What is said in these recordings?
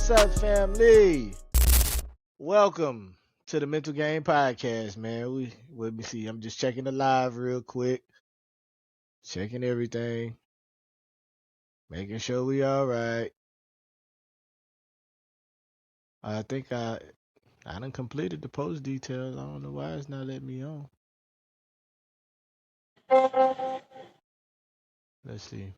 What's up, family? Welcome to the Mental Game Podcast, man. Let me see. I'm just checking the live real quick, checking everything, making sure we all right. I think I done completed the post details. I don't know why it's not letting me on. Let's see.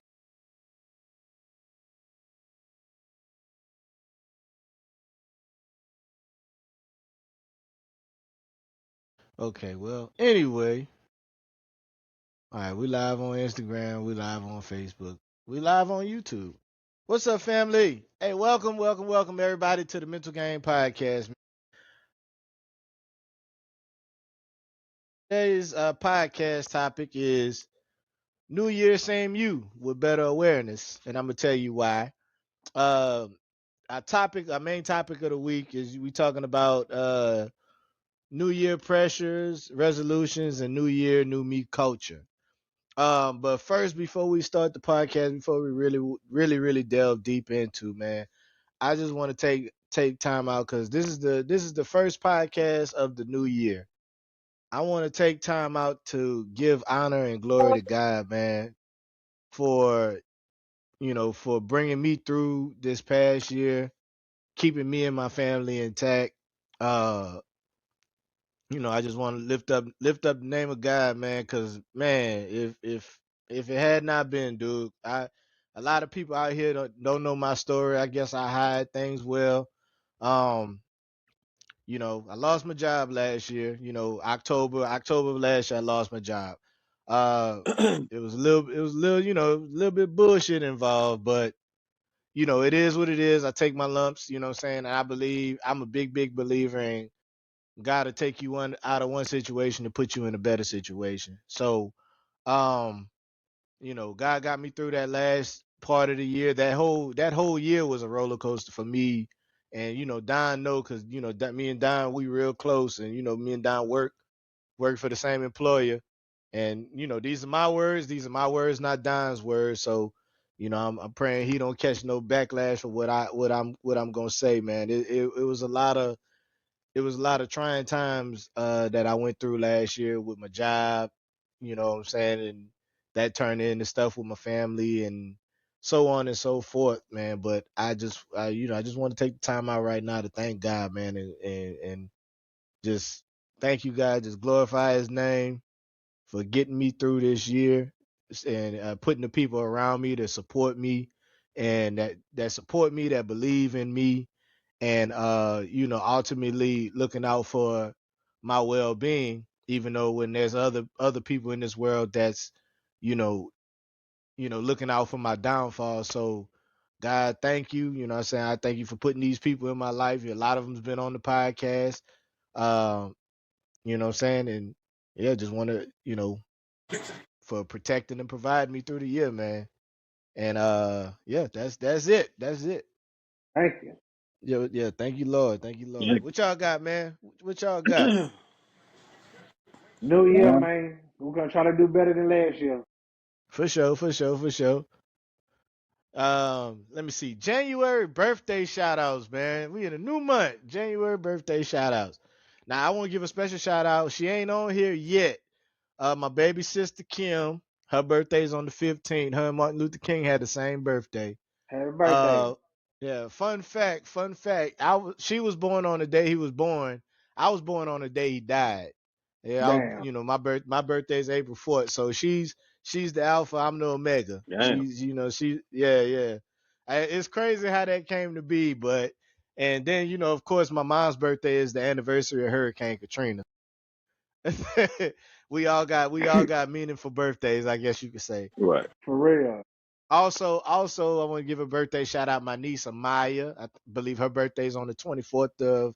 Okay, well, anyway. All right, we live on Instagram, we live on Facebook, we live on YouTube. What's up, family? Hey, welcome everybody to the Mental Game Podcast. Today's podcast topic is New Year, same you with better awareness, and I'm gonna tell you why. Uh, our main topic of the week is we talking about New Year pressures, resolutions, and New Year, new me culture. But first, before we start the podcast, before we really delve deep into, man, I just want to take time out because this is the first podcast of the new year. I want to take time out to give honor and glory to God, man, for for bringing me through this past year, keeping me and my family intact. Uh, I just want to lift up the name of God, man, because man, if it had not been, dude, a lot of people out here don't know my story. I guess I hide things well. Um, I lost my job last year. October of last year, I lost my job. Uh, it was a little, a little bit bullshit involved, but it is what it is. I take my lumps, you know what I'm saying? And I believe I'm a big believer in God to take you out of one situation to put you in a better situation. So, um, God got me through that last part of the year. That whole year was a roller coaster for me. And Don know because me and Don we real close, and me and Don work for the same employer. And these are my words. These are my words, not Don's words. So, I'm praying he don't catch no backlash for what I'm gonna say, man. It was a lot of trying times that I went through last year with my job, you know what I'm saying, and that turned into stuff with my family and so on and so forth, man. But I just want to take the time out right now to thank God, man, and just thank you, God, just glorify His name for getting me through this year and putting the people around me that support me and that support me, that believe in me, and ultimately looking out for my well-being, even though when there's other people in this world that's you know looking out for my downfall. So God, thank you. You know what I'm saying? I thank you for putting these people in my life. A lot of them's been on the podcast. um you know what I'm saying? And yeah, just want to for protecting and providing me through the year, man. And yeah, that's it. That's it. Thank you. Yeah, yeah. Thank you, Lord. Thank you, Yeah. Lord. What y'all got, man? What y'all got? New year, man. We're gonna try to do better than last year. For sure, for sure, for sure. Let me see. January birthday shout outs, man. We in a new month. January birthday shout outs. Now I want to give a special shout out. She ain't on here yet. My baby sister Kim, her birthday's on the 15th. Her and Martin Luther King had the same birthday. Happy birthday. Uh, yeah. Fun fact. Fun fact. She was born on the day he was born. I was born on the day he died. Yeah. Damn. My birthday is April 4th. So she's the alpha. I'm the omega. Damn. Yeah. It's crazy how that came to be, but and then of course my mom's birthday is the anniversary of Hurricane Katrina. we all got meaningful birthdays, I guess you could say. Right. For real. Also, I want to give a birthday shout out my niece Amaya. I believe her birthday is on the 24th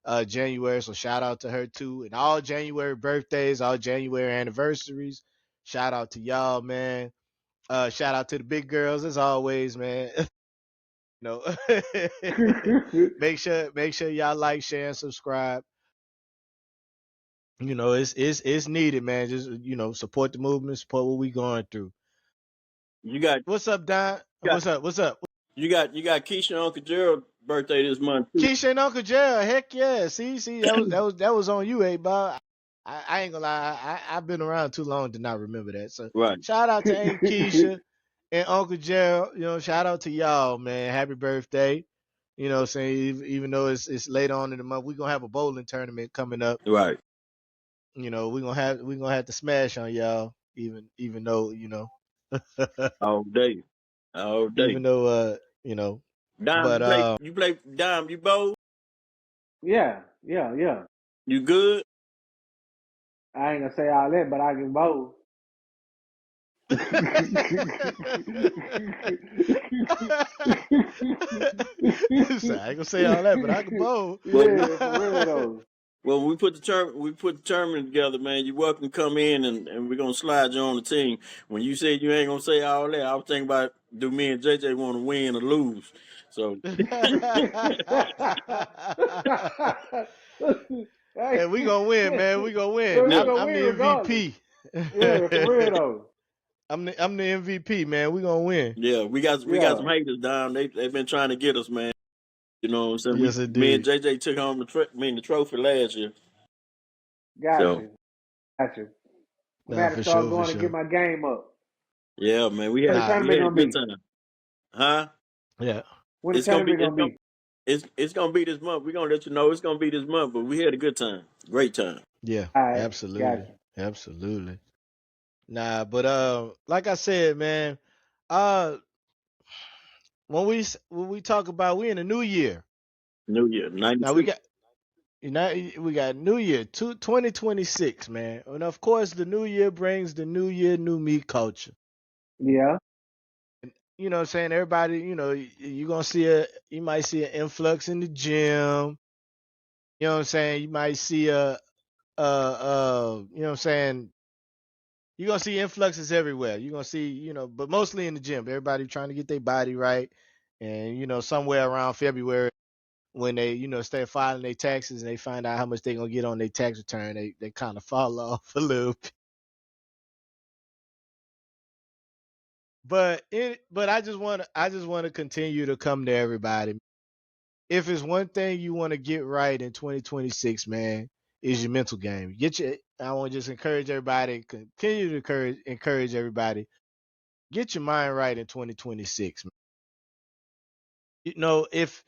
of January, so shout out to her too. And all January birthdays, all January anniversaries, shout out to y'all, man. Shout out to the big girls as always, man. no, make sure y'all like, share, and subscribe. It's needed, man. Just support the movement, support what we going through. You got What's up, Don? you got What's up? you got Keisha and Uncle Gerald birthday this month too. Keisha and Uncle Gerald, heck yeah. See, that was on you, Bob. I ain't gonna lie, I've been around too long to not remember that. So Right, shout out to Aunt Keisha and Uncle Gerald. Shout out to y'all, man. Happy birthday. Saying even though it's later on in the month, we're gonna have a bowling tournament coming up. right. We're gonna have to smash on y'all, even though, All day, all day. even though Dime, but you play Dime, you bowl, Yeah, yeah, yeah. you good? I ain't gonna say all that, but I can bowl. So I ain't gonna say all that, but I can bowl. Well, we, Yeah, for real though. well, we put the tournament together, man. You're welcome to come in, and we're gonna slide you on the team. When you said you ain't gonna say all that, I was thinking about do me and JJ want to win or lose? So Hey, we gonna win, man. We gonna win. Well, we yeah, I'm, gonna I'm win the regardless. MVP. Yeah, for real though. I'm the MVP, man. We gonna win. yeah, we got some Yeah, haters down. They've been trying to get us, man. You know what I'm saying? Yes, Me and indeed. JJ took home the trophy last year. got So you, got you. I'm Nah, gonna have for to start sure, for going and get sure. my game up. yeah, man, When the Nah, we tournament had a gonna good be? time, huh? yeah. When the It's gonna be tournament gonna be? it's gonna be this month. We're gonna let you know it's gonna be this month, but we had a good time, great time. Yeah, All right, got absolutely. you. Absolutely. Nah, but like I said, man, uh when we talk about we in a new year. New Year Now we '96. got we got New Year 2026, man. And of course the new year brings the new year, new me culture. Yeah, You know what I'm saying? Everybody, you're gonna you might see an influx in the gym. You know what I'm saying? You might see you know what I'm saying? You're gonna see influxes everywhere. You're gonna see, but mostly in the gym. Everybody trying to get their body right. And, somewhere around February when they, start filing their taxes and they find out how much they're gonna get on their tax return, they kind of fall off a little bit. But I just wanna continue to come to everybody. If it's one thing you want to get right in 2026, man, is your mental game. I want to just encourage everybody, continue to encourage everybody. Get your mind right in 2026, man. If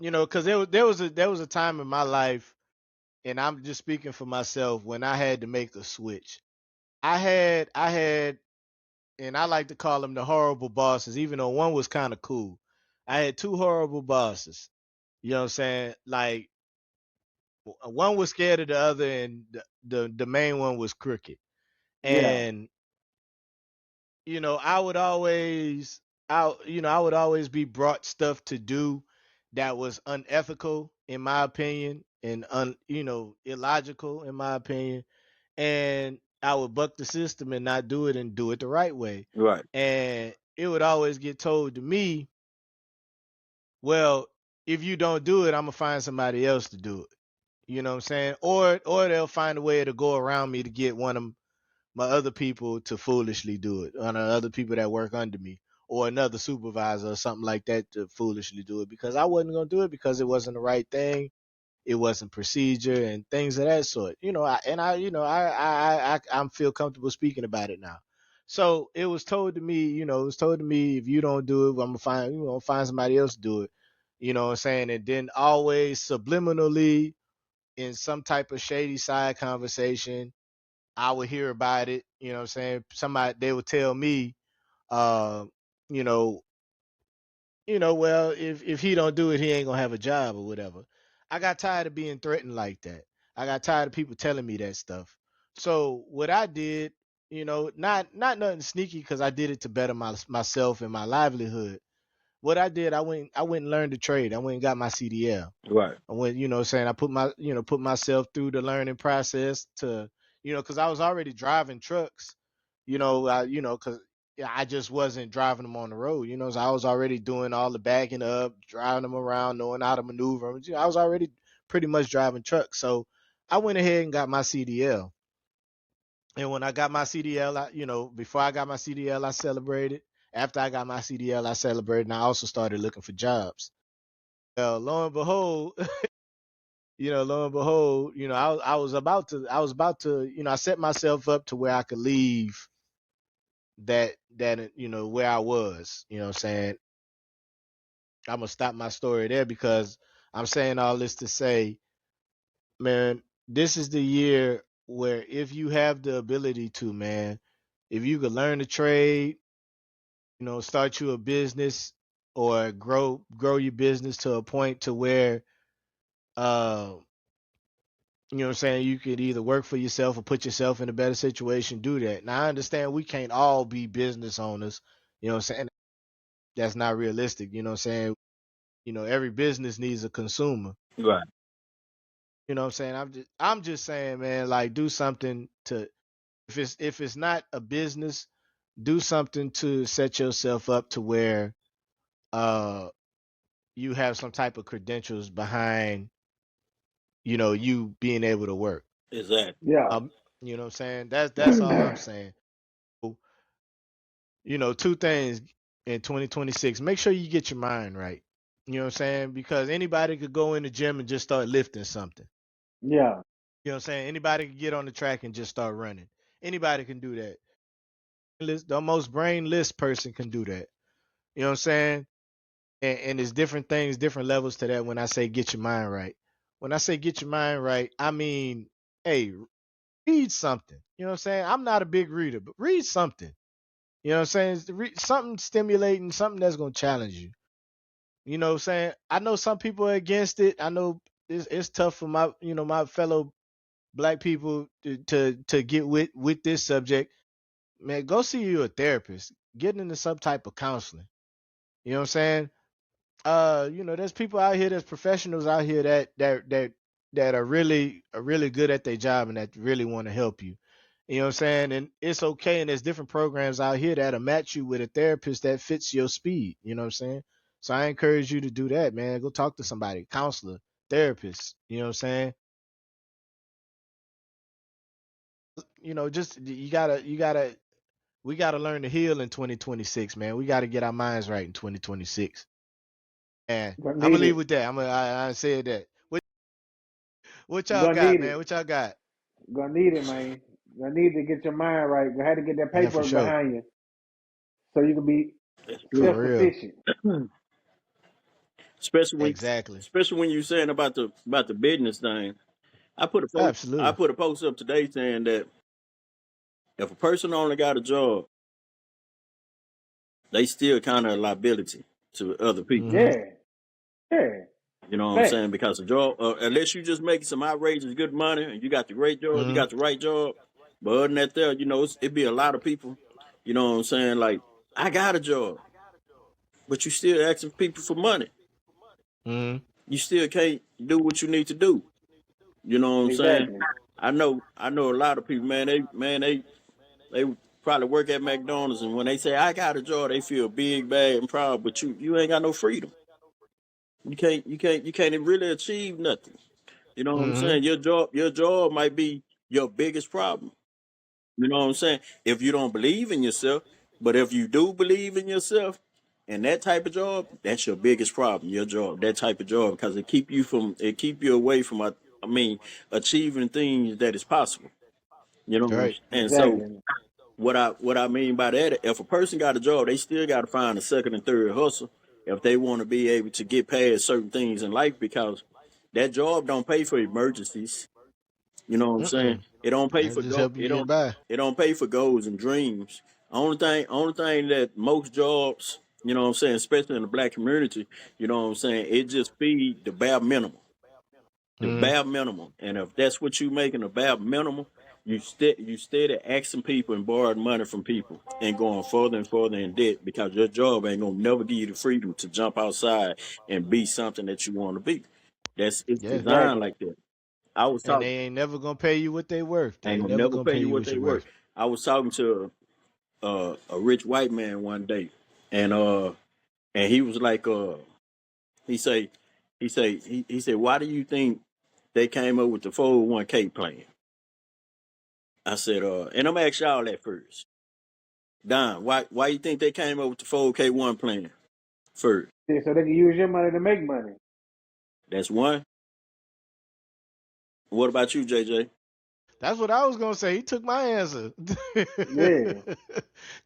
because there was a time in my life, and I'm just speaking for myself, when I had to make a switch. I had, and I like to call them the horrible bosses, even though one was kind of cool. I had two horrible bosses. You know what I'm saying? Like, one was scared of the other, and the main one was crooked. yeah, And I would always I would always be brought stuff to do that was unethical in my opinion, and illogical in my opinion, and I would buck the system and not do it and do it the right way. Right, And it would always get told to me, well, if you don't do it, I'm gonna find somebody else to do it. You know what I'm saying? Or they'll find a way to go around me to get one of my other people to foolishly do it, or other people that work under me, or another supervisor or something like that to foolishly do it, because I wasn't gonna do it because it wasn't the right thing. It wasn't procedure and things of that sort. I feel comfortable speaking about it now. So it was told to me, if you don't do it, I'm gonna find somebody else to do it. You know what I'm saying? And then always subliminally, in some type of shady side conversation, I would hear about it. You know what I'm saying? Somebody, they would tell me, uh, you know, well, if he don't do it, he ain't gonna have a job or whatever. I got tired of being threatened like that. I got tired of people telling me that stuff. So what I did, not nothing sneaky, because I did it to better myself and my livelihood. What I did, I went and learned the trade. I went and got my CDL. right, I went, saying I put myself through the learning process to, because I was already driving trucks, because I just wasn't driving them on the road, so I was already doing all the backing up, driving them around, knowing how to maneuver them. I was already pretty much driving trucks. So I went ahead and got my CDL. And when I got my CDL, before I got my CDL, I celebrated. After I got my CDL, I celebrated, and I also started looking for jobs. lo and behold, lo and behold, I was about to, I set myself up to where I could leave that where I was. You know what I'm saying? I'm gonna stop my story there because I'm saying all this to say, man, this is the year where if you have the ability to, man, if you could learn a trade, start you a business or grow your business to a point to where uh what I'm saying, you could either work for yourself or put yourself in a better situation, do that. Now I understand we can't all be business owners, what I'm saying? That's not realistic, what I'm saying? Every business needs a consumer. Right. You know what I'm saying? I'm just saying, man, like do something to, if it's not a business, do something to set yourself up to where uh you have some type of credentials behind, you being able to work. Exactly. Yeah. Um, you know what I'm saying? That's all I'm saying. So, two things in 2026. Make sure you get your mind right. You know what I'm saying? Because anybody could go in the gym and just start lifting something. Yeah. You know what I'm saying? Anybody can get on the track and just start running. Anybody can do that. The most brainless person can do that. You know what I'm saying? And there's different things, different levels to that when I say get your mind right. When I say get your mind right, I mean, hey, read something. You know what I'm saying? I'm not a big reader, but read something. You know what I'm saying? Something stimulating, something that's going to challenge you. You know what I'm saying? I know some people are against it. I know it's tough for my fellow black people to get with this subject. Man, go see you a therapist. Get into some type of counseling. You know what I'm saying? There's people out here, there's professionals out here that are really good at their job and that really want to help you. You know what I'm saying? And it's okay. And there's different programs out here that'll match you with a therapist that fits your speed. You know what I'm saying? So I encourage you to do that, man. Go talk to somebody, counselor, therapist. You know what I'm saying? Just we gotta learn to heal in 2026, man. We gotta get our minds right in 2026. And Gonna I'm need gonna leave it. with that. I said that. What y'all Gonna got, need man? it. What y'all got? Gonna need it, man. Gonna need to get your mind right. Gonna have to get that Man, for paperwork sure. behind you so you can be That's For true. self real. sufficient. especially when Exactly. especially when you're saying about the business thing. I Absolutely. put a post up today saying that if a person only got a job, they still kind of a liability to other people. Mm-hmm. Yeah. Yeah. You know what I'm Fact. saying? Because a job, unless you just making some outrageous good money and you got the great job, you Mm-hmm. got the right job. But other than that, there, it'd be a lot of people. You know what I'm saying? Like, I got a job, but you still asking people for money. Mm-hmm. You still can't do what you need to do. You know what I'm saying? Exactly. I know a lot of people, man. They probably work at McDonald's, and when they say I got a job, they feel big, bad, and proud. But you ain't got no freedom. You can't really achieve nothing. You know what I'm Mm-hmm. saying? Your job might be your biggest problem. You know what I'm saying? If you don't believe in yourself, but if you do believe in yourself and that type of job, that's your biggest problem. Your job, that type of job, because it keep you away from I mean achieving things that is possible. You know what I'm Right. saying? And so Exactly. what I mean by that, if a person got a job, they still got to find a second and third hustle if they want to be able to get past certain things in life because that job don't pay for emergencies. You know what I'm saying? Mm-mm. It don't pay That's for just go. helping It you get don't. by. It don't pay for goals and dreams. Only thing that most jobs, you know what I'm saying, especially in the black community, you know what I'm saying, it just feed the bare minimum, the Mm-hmm. bare minimum. And if that's what you making the bare minimum, you steady asking people and borrowing money from people and going further and further in debt because your job ain't gonna never give you the freedom to jump outside and be something that you want to be. It's Yeah. designed Exactly. like that. I was And talking. they ain't never gonna pay you what they worth. They Ain't ain't gonna never never gonna pay pay you you what what they you're worth. worth. I was talking to a rich white man one day, and he was like, he say, he said, why do you think they came up with the 401k plan? I said, and I'm gonna ask y'all that first. Don, why you think they came up with the 401k one plan first? Yeah, so they can use your money to make money. That's one. What about you, JJ? That's what I was gonna say. He took my answer. Yeah.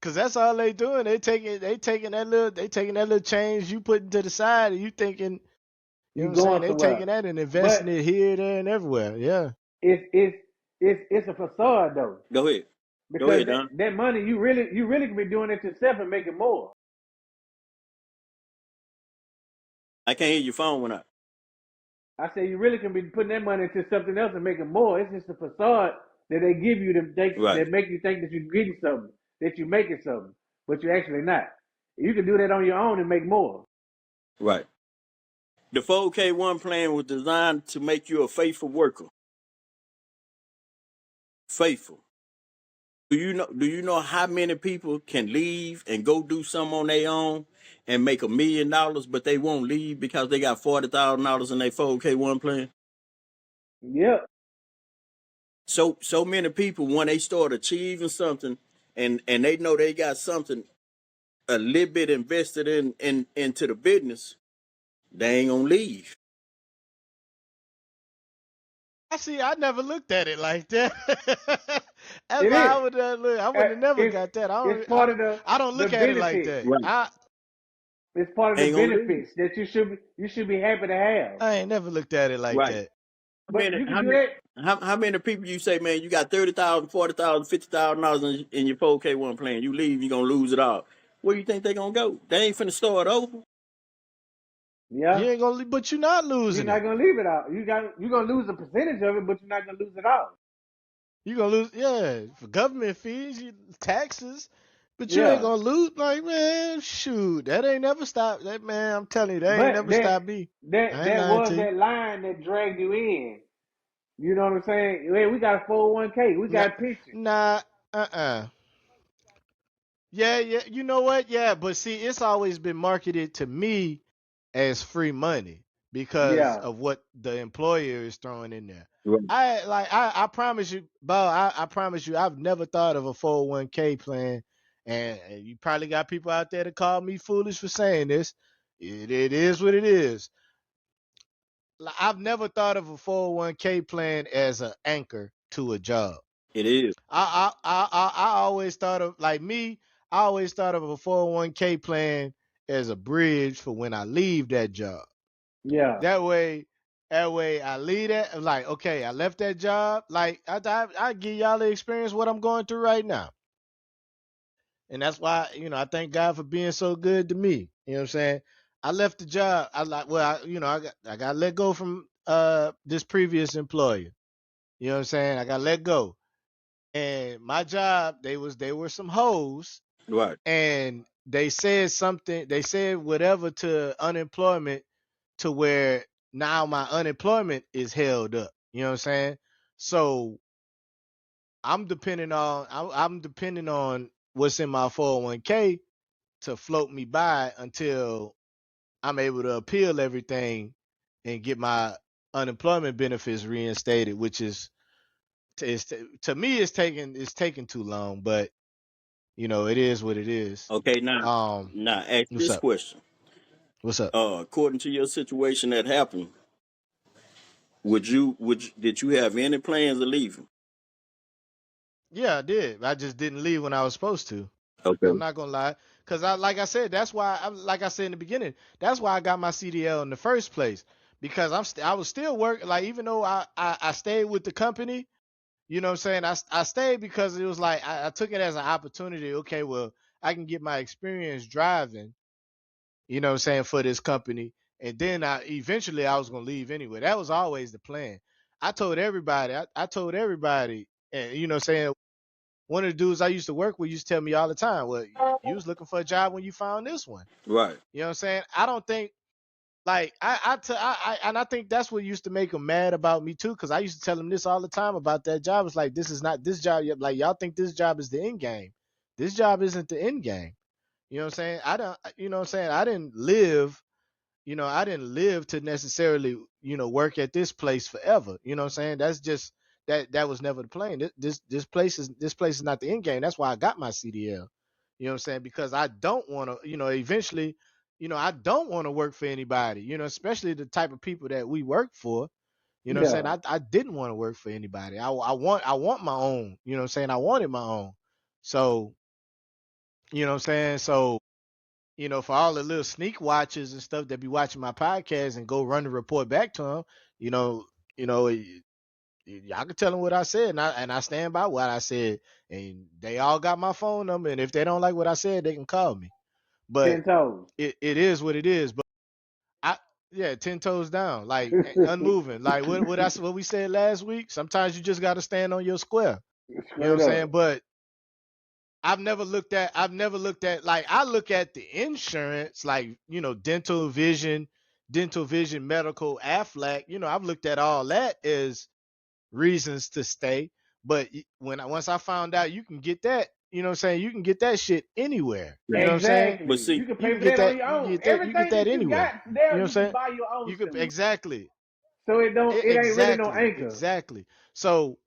Cause that's all they doing. They taking that little change you putting to the side, and you thinking, you know You what I'm saying? going They somewhere. taking that and investing But it here, there, and everywhere. Yeah. it's a facade though. Go ahead. Go Because ahead, Don. that money you really can be doing it yourself and making more. I can't hear your phone when I. I say you really can be putting that money into something else and making more. It's just a facade that they give you Right, that make you think that you're getting something, that you're making something, but you're actually not. You can do that on your own and make more. right. The 4K1 plan was designed to make you a faithful worker. Faithful. Do you know how many people can leave and go do something on their own and make $1 million, but they won't leave because they got $40,000 in their 4K1 plan? Yep. So many people, when they start achieving something and they know they got something a little bit invested in into the business, they ain't gonna leave. I see. I never looked at it like that. That's It why I is. would look. I would have never It's got that. it's part of I don't the look at it like benefits. that. Right. It's part of the Ain't gonna leave. benefits that you should be happy to have. I ain't never looked at it like Right. that. How But many you can how do many that. how many people you say, man, you got 30,000, 40,000, $50,000 in your 4K1 plan. You leave, you're gonna lose it all. Where you think they gonna go? They ain't finna start over. Yeah. You ain't gonna, but you're not You're losing not it. gonna leave it out. You're gonna lose a percentage of it, but you're not gonna lose it all. You gonna lose, yeah, for government fees, taxes, but you ain't Yeah. gonna lose. Like, man, shoot, that ain't never stopped. That man, I'm telling you, that ain't But never stopped me. I ain't that lying was to you. that line that dragged you in. You know what I'm saying? Hey, we got a 401k. We Nah, got pension. nah, Yeah, yeah, you know what? Yeah, but see, it's always been marketed to me as free money because Yeah. of what the employer is throwing in there. Right. I promise you, Bo, I promise you, I've never thought of a 401k plan, and you probably got people out there to call me foolish for saying this. It is what it is. Like, I've never thought of a 401k plan as an anchor to a job. It is. I always thought of, like me. I always thought of a 401k plan as a bridge for when I leave that job. Yeah. That way, I leave that, like, okay, I left that job. Like I give y'all the experience what I'm going through right now, and that's why I thank God for being so good to me. You know what I'm saying? I left the job. I like well, I got let go from this previous employer. You know what I'm saying? I got let go, and my job, they were some hoes, Right. and they said something, they said whatever to unemployment, to where now my unemployment is held up. You know what I'm saying? So I'm depending on what's in my 401k to float me by until I'm able to appeal everything and get my unemployment benefits reinstated, which to me it's taking too long, but it is what it is. Okay, now Um, now ask what's this up? question. What's up? According to your situation that happened, did you have any plans of leaving? Yeah, I did. I just didn't leave when I was supposed to. I'm Okay. not gonna lie, cause like I said, that's why like I said in the beginning, that's why I got my CDL in the first place, because I was still working. Like, even though I stayed with the company, you know what I'm saying? I stayed because it was like I took it as an opportunity. Okay, well, I can get my experience driving, what I'm saying, for this company. And then eventually I was gonna leave anyway. That was always the plan. I told everybody, and what I'm saying, one of the dudes I used to work with used to tell me all the time, well, you was looking for a job when you found this one. Right. You know what I'm saying? I don't think, like, and I think that's what used to make him mad about me too, because I used to tell him this all the time about that job. It's like, this is not this job yet. Like, y'all think this job is the end game. This job isn't the end game. You know what I'm saying? I don't, you know what I'm saying? I didn't live to necessarily, work at this place forever. You know what I'm saying? That's just that was never the plan. This place is not the end game. That's why I got my CDL. You know what I'm saying? Because I don't want to, eventually, I don't want to work for anybody, especially the type of people that we work for. You know what I'm Yeah. saying? I didn't want to work for anybody. I want my own, you know what I'm saying? I wanted my own. So, you know what I'm saying? So, for all the little sneak watchers and stuff that be watching my podcast and go run the report back to them, you know, you know, y'all can tell them what I said, and I stand by what I said, and they all got my phone number, and if they don't like what I said, they can call me. But 10 toes. it is what it is. But I yeah, 10 toes down, like unmoving, like what we said last week. Sometimes you just got to stand on your square. You know what I'm Straight saying? up. But I've never looked at like I look at the insurance, like dental vision, medical, Aflac. I've looked at all that as reasons to stay. But once I found out you can get that, what I'm saying, you can get that shit anywhere. You know what I'm saying? But Exactly. see, You can You pay can for get that on that. your You can own. get that. You get Everything that that you anywhere. got You know there, what I'm you can saying? buy your own You could stuff. exactly, So it ain't really no exactly, anchor. exactly. So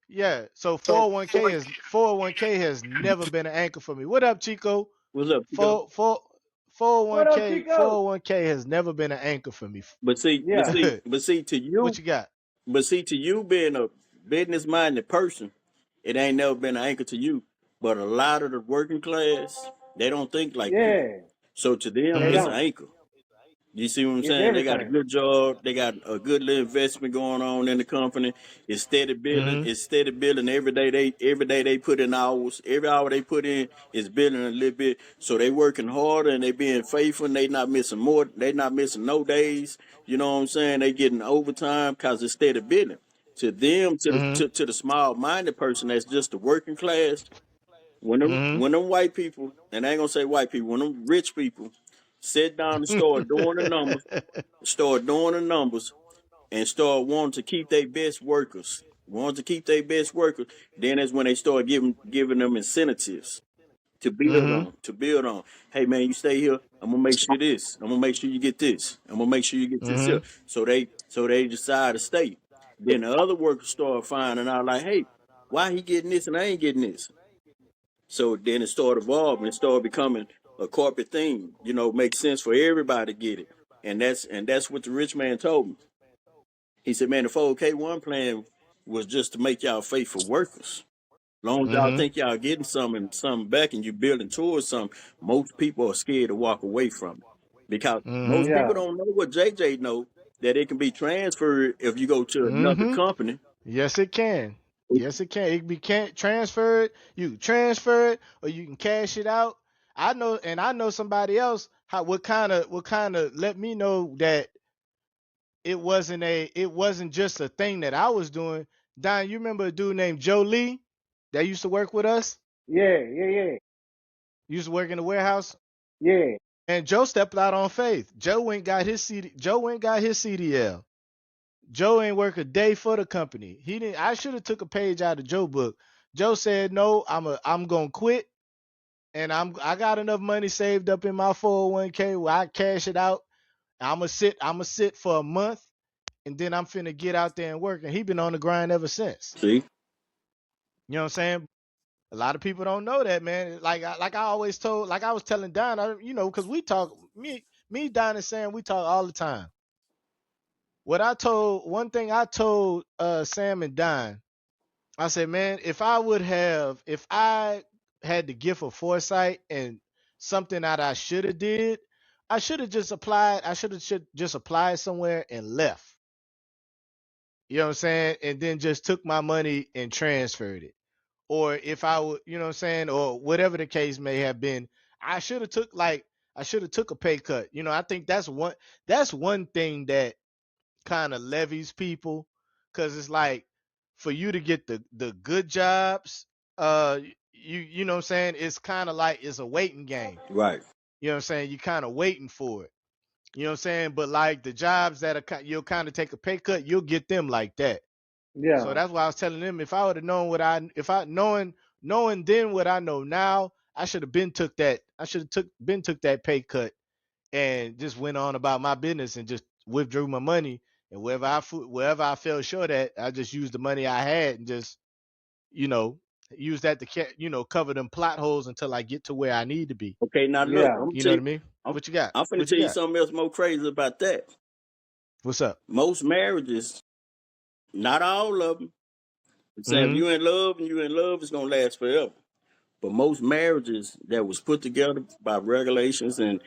yeah, so so 401k has never been an anchor for me. What up, Chico? what's up, Chico? 401k Chico? 401k has never been an anchor for me. But see, but Yeah. see, but see to What you, you got? but see to you being a business minded person, it ain't never been an anchor to you. But a lot of the working class, they don't think like you. Yeah. So to them, They Mm-hmm. it's an don't. anchor. You see what I'm It's saying? They got a everything. good job. They got a good little investment going on in the company. It's steady building. Mm-hmm. It's steady building. Every day they put in hours. Every hour they put in is building a little bit. So they working harder and they being faithful. And they not missing more. They not missing no days. You know what I'm saying? They getting overtime because it's steady building. To them, Mm-hmm. to the small minded person that's just the working class, Mm-hmm. when them white people, and I ain't gonna say white people, when them rich people sit down and start doing the numbers, and start wanting to keep their best workers, then that's when they start giving them incentives to build Mm-hmm. on, Hey man, you stay here. I'm gonna make sure this. I'm gonna make sure you get this. I'm gonna make sure you get this Mm-hmm. here. So they decide to stay. Then the other workers start finding out like, hey, why he getting this and I ain't getting this? So then it started evolving. It started becoming a corporate thing. Makes sense for everybody to get it. And that's what the rich man told me. He said, man, the 4K1 plan was just to make y'all faithful workers. Long as y'all Mm-hmm. think y'all getting something back and you building towards something, most people are scared to walk away from it. Because Mm-hmm. most people Yeah. don't know what JJ know, that it can be transferred if you go to another Mm-hmm. company. Yes, it can. Yes, it can. It can be can't transfer it. You can transfer it, or you can cash it out. I know somebody else. What kind of let me know that it wasn't just a thing that I was doing. Don, you remember a dude named Joe Lee that used to work with us? Yeah. Yeah. Yeah. Used to work in the warehouse. Yeah. And Joe stepped out on faith. Joe went got his CD. Joe went got his CDL. Joe ain't work a day for the company. He didn't. I should have took a page out of Joe book. Joe said, "No, I'm gonna quit, and I got enough money saved up in my 401k where I cash it out. I'm gonna sit for a month, and then I'm finna get out there and work." And he been on the grind ever since. See? You know what I'm saying? A lot of people don't know that, man. Like I always told, like I was telling Don, because we talk, me, Don, and Sam, we talk all the time. One thing I told Sam and Don, I said, man, if I had the gift of foresight and something that I should have did, I should have just applied. I should just applied somewhere and left. You know what I'm saying? And then just took my money and transferred it. Or if I would, you know what I'm saying, or whatever the case may have been, I should have took a pay cut. I think that's one thing that kind of levies people, because it's like for you to get the good jobs, you know what I'm saying, it's kind of like it's a waiting game. Right. You know what I'm saying, you kind of waiting for it. You know what I'm saying, but like the jobs that you'll kind of take a pay cut, you'll get them like that. So Yeah. that's why I was telling them, if I would have known if I knowing then what I know now, I should have been took that. I should have took that pay cut and just went on about my business and just withdrew my money. And wherever I fell short at, I just used the money I had and just, you know, use that to cover them plot holes until I get to where I need to be. Okay, now look, Yeah. I'm gonna You know tell what you, I mean? What you got? I'm finna What you tell you got? something else more crazy about that. What's up? Most marriages, not all of them. Saying if Mm-hmm. you in love and you in love, it's gonna last forever. But most marriages that was put together by regulations and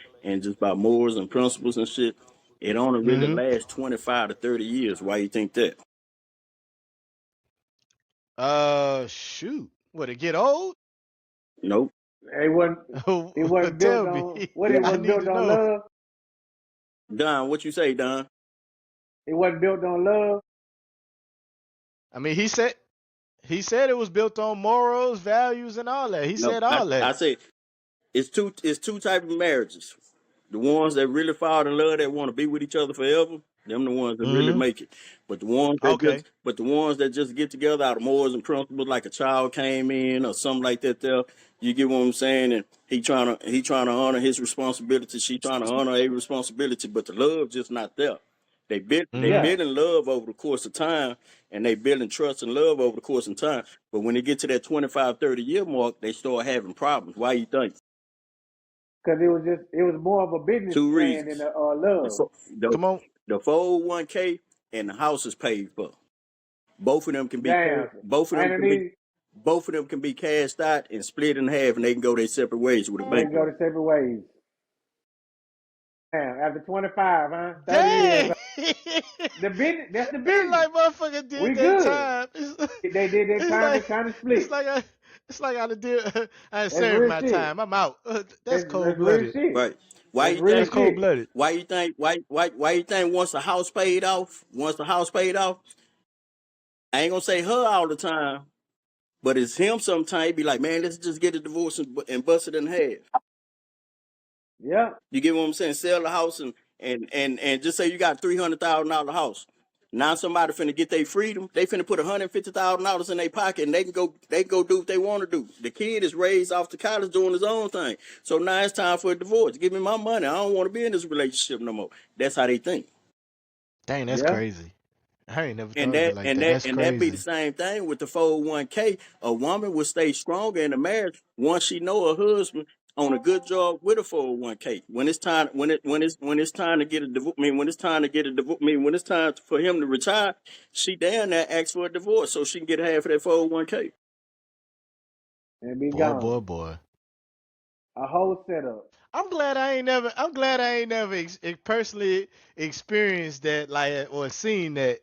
just by morals and principles and shit, it only really Mm-hmm. lasts 25 to 30 years. Why you think that? Shoot. What, it get old? Nope. It wasn't. It wasn't built Tell me. on what. It I wasn't need built to on know. love. Don, what you say, Don? It wasn't built on love. I mean, he said it was built on morals, values, and all that. He No, said all I that. say it's two type of marriages. The ones that really fall in love that want to be with each other forever, them the ones that really Mm-hmm. make it. Okay. But the ones that just get together out of morals and principles, like a child came in or something like that. There, you get what I'm saying? And he trying to honor his responsibility. She trying to honor a responsibility, but the love just not there. They Mm-hmm. Yeah. building love over the course of time, and they building trust and love over the course of time. But when they get to that 25, 30 year mark, they start having problems. Why you think? Because it was more of a business Two plan than reasons. The love. the, Come on. the 401k and the house is paid for. Both of them can be Damn. both of them And can be then both of them can be cashed out and split in half, and they can go their separate ways with a they bank go note. to separate ways. Damn. After 25, huh? 30 years. Dang. The business. That's the It's business. like motherfucker did We their good. time. They did their It's time like and kind of it's split. like I it's like I did. I That's served real my shit. time. I'm out. That's That's cold real blooded. shit. Right? Why That's you real That's think? cold shit. blooded. Why you think once the house paid off? Once the house paid off, I ain't gonna say her all the time, but it's him. Sometimes he be like, man, let's just get a divorce and bust it in half. Yeah. You get what I'm saying? Sell the house and just say you got $300,000 house. Now somebody finna get their freedom. They finna put $150,000 in their pocket and they can go do what they want to do. The kid is raised off to college doing his own thing. So now it's time for a divorce. Give me my money. I don't want to be in this relationship no more. That's how they think. Dang, that's Yeah. crazy. I ain't never And thought of it that like and that. that That's and that be the crazy. same thing with the 401k. A woman will stay stronger in a marriage once she know her husband on a good job with a 401k. When it's time to get a divorce, when it's time to get a divorce, when it's time for him to retire, she down there asks for a divorce so she can get half of that 401k. And be Boy, gone. boy, boy. A whole setup. I'm glad I ain't never personally experienced that, like, or seen that.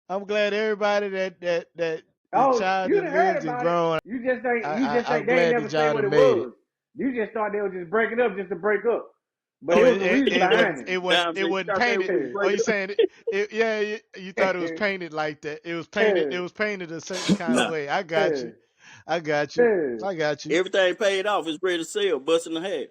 I'm glad everybody that the Oh, child you that done heard lived and about it. grown. You just ain't. You just I'm ain't. They ain't glad never that say y'all what done it made it. was. You just thought they were just breaking up just to break up. But Oh, it it was a it, reason it wasn't behind it. it wasn't Damn, it you wasn't thought they painted. was Oh, breaking you up? saying yeah, you thought it was painted like that. It was painted. It was painted a certain kind of Nah, way. I got you. I got you. I got you. everything paid off. It's ready to sell. Bust in the half.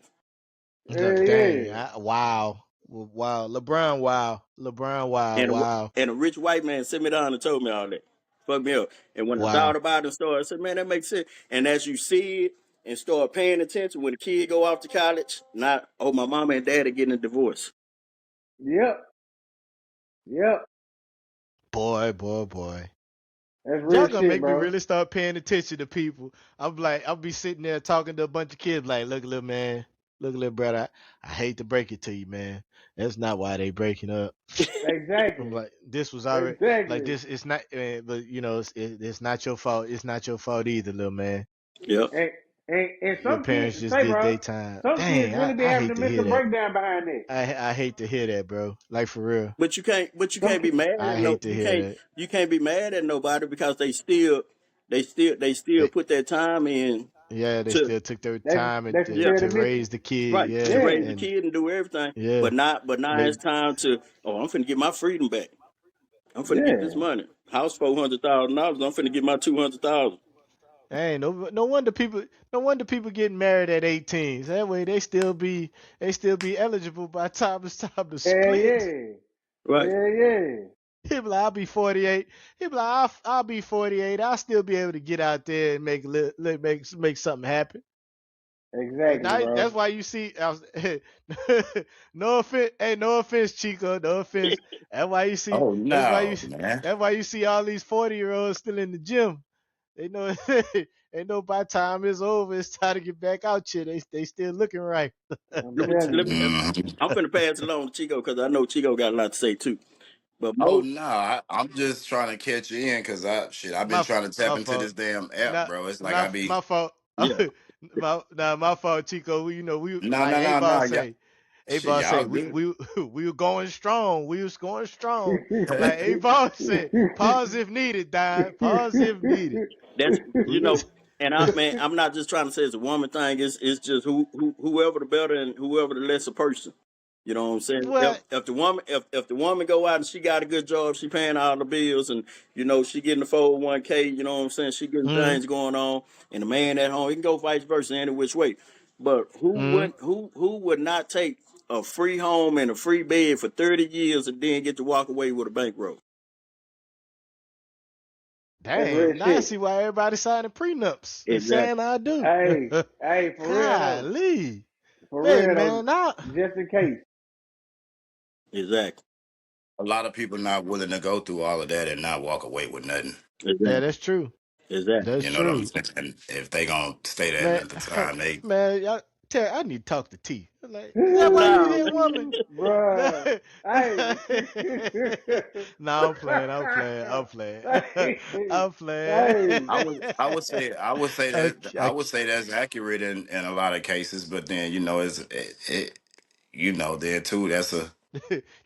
Look, dang. Yeah. Wow. Wow. LeBron. Wow. LeBron. Wow. And a, Wow. and a rich white man sent me down and told me all that. Fuck me up. And when I thought Wow. about it and started, I said, man, that makes sense. And as you see it and start paying attention when the kid go off to college, not, oh, my mama and dad are getting a divorce. Yep. Yep. Boy. Boy. Boy. That's real Y'all gonna shit, make me bro. really start paying attention to people. I'll be sitting there talking to a bunch of kids like, look, little man, look, little brother, I hate to break it to you, man. That's not why they breaking up. I'm Exactly. like, this was already like Exactly. this. It's not, but it's not your fault. It's not your fault either, little man. Yep. And and Your some kids parents just say, did bro, their time. some kids Dang, really be I having hate a to hear mental that. breakdown behind that. I hate to hear that, bro. Like for real. Some But you can't be kids, mad I at no hate to hear that. you can't be mad at nobody because they still They, put that time in yeah, they to still took their they time they yeah, fulfill the to mission. raise the kid. right, Yeah, to raise Yeah. the and kid and do everything. yeah, But now they it's time to, oh, I'm finna get my freedom back. I'm finna get this Yeah. money. House $400,000. I'm finna get my 200,000. hey, no wonder people getting married at 18. So that way they still be eligible by the time it's time to Hell split. yeah. Right. Hell yeah. He'll be like, I'll be 48. He'll be like, I'll be 48. I'll still be able to get out there and make something happen. And Exactly, bro. that's why you see, no offense, hey, no offense, Chico, no offense. That's why you see, Oh that's why you, no, man. that's why you see all these 40-year-olds still in the gym. they know they know by the time it's over, it's time to get back out here. They still looking right. I'm Let me, telling let you. me, I'm finna pass it along to Chico because I know Chico got a lot to say too. But Oh most, no, I'm just trying to catch you in because I've been my trying to tap my into fault. this damn app, Not bro. It's like I not be my fault. yeah, My fault, Chico. We no, like no, no, no, yeah, A shit, boss y'all say good. we were going strong. We was going strong. Like A boss said, pause if needed, Don. Pause if needed. that's We was and I'm not just trying to say it's a woman thing. It's just whoever the better and whoever the lesser person. You know what I'm saying? what? If the woman go out and she got a good job, she paying all the bills, and she getting the 401k. You know what I'm saying? She getting Mm, things going on, and the man at home, he can go vice versa any which way. But mm. who would not take a free home and a free bed for 30 years and then get to walk away with a bankroll? That's real Dang, now I shit. see why everybody signing prenups and Exactly. saying I do. Hey, for real though. Golly. For Hey real though. man, now Just in case. Exactly. A lot of people not willing to go through all of that and not walk away with nothing. yeah, Exactly. that's true. Exactly. That's You know what I'm true. saying? And if they gonna stay that Man, length of time, they man, y'all, I need to talk to T. Like, is that why you No, here, woman? Bruh. Hey. No, I'm playing. I'm playing. I'm playing. hey. I'm playing. Hey. I would say that's accurate in a lot of cases, but then there too that's a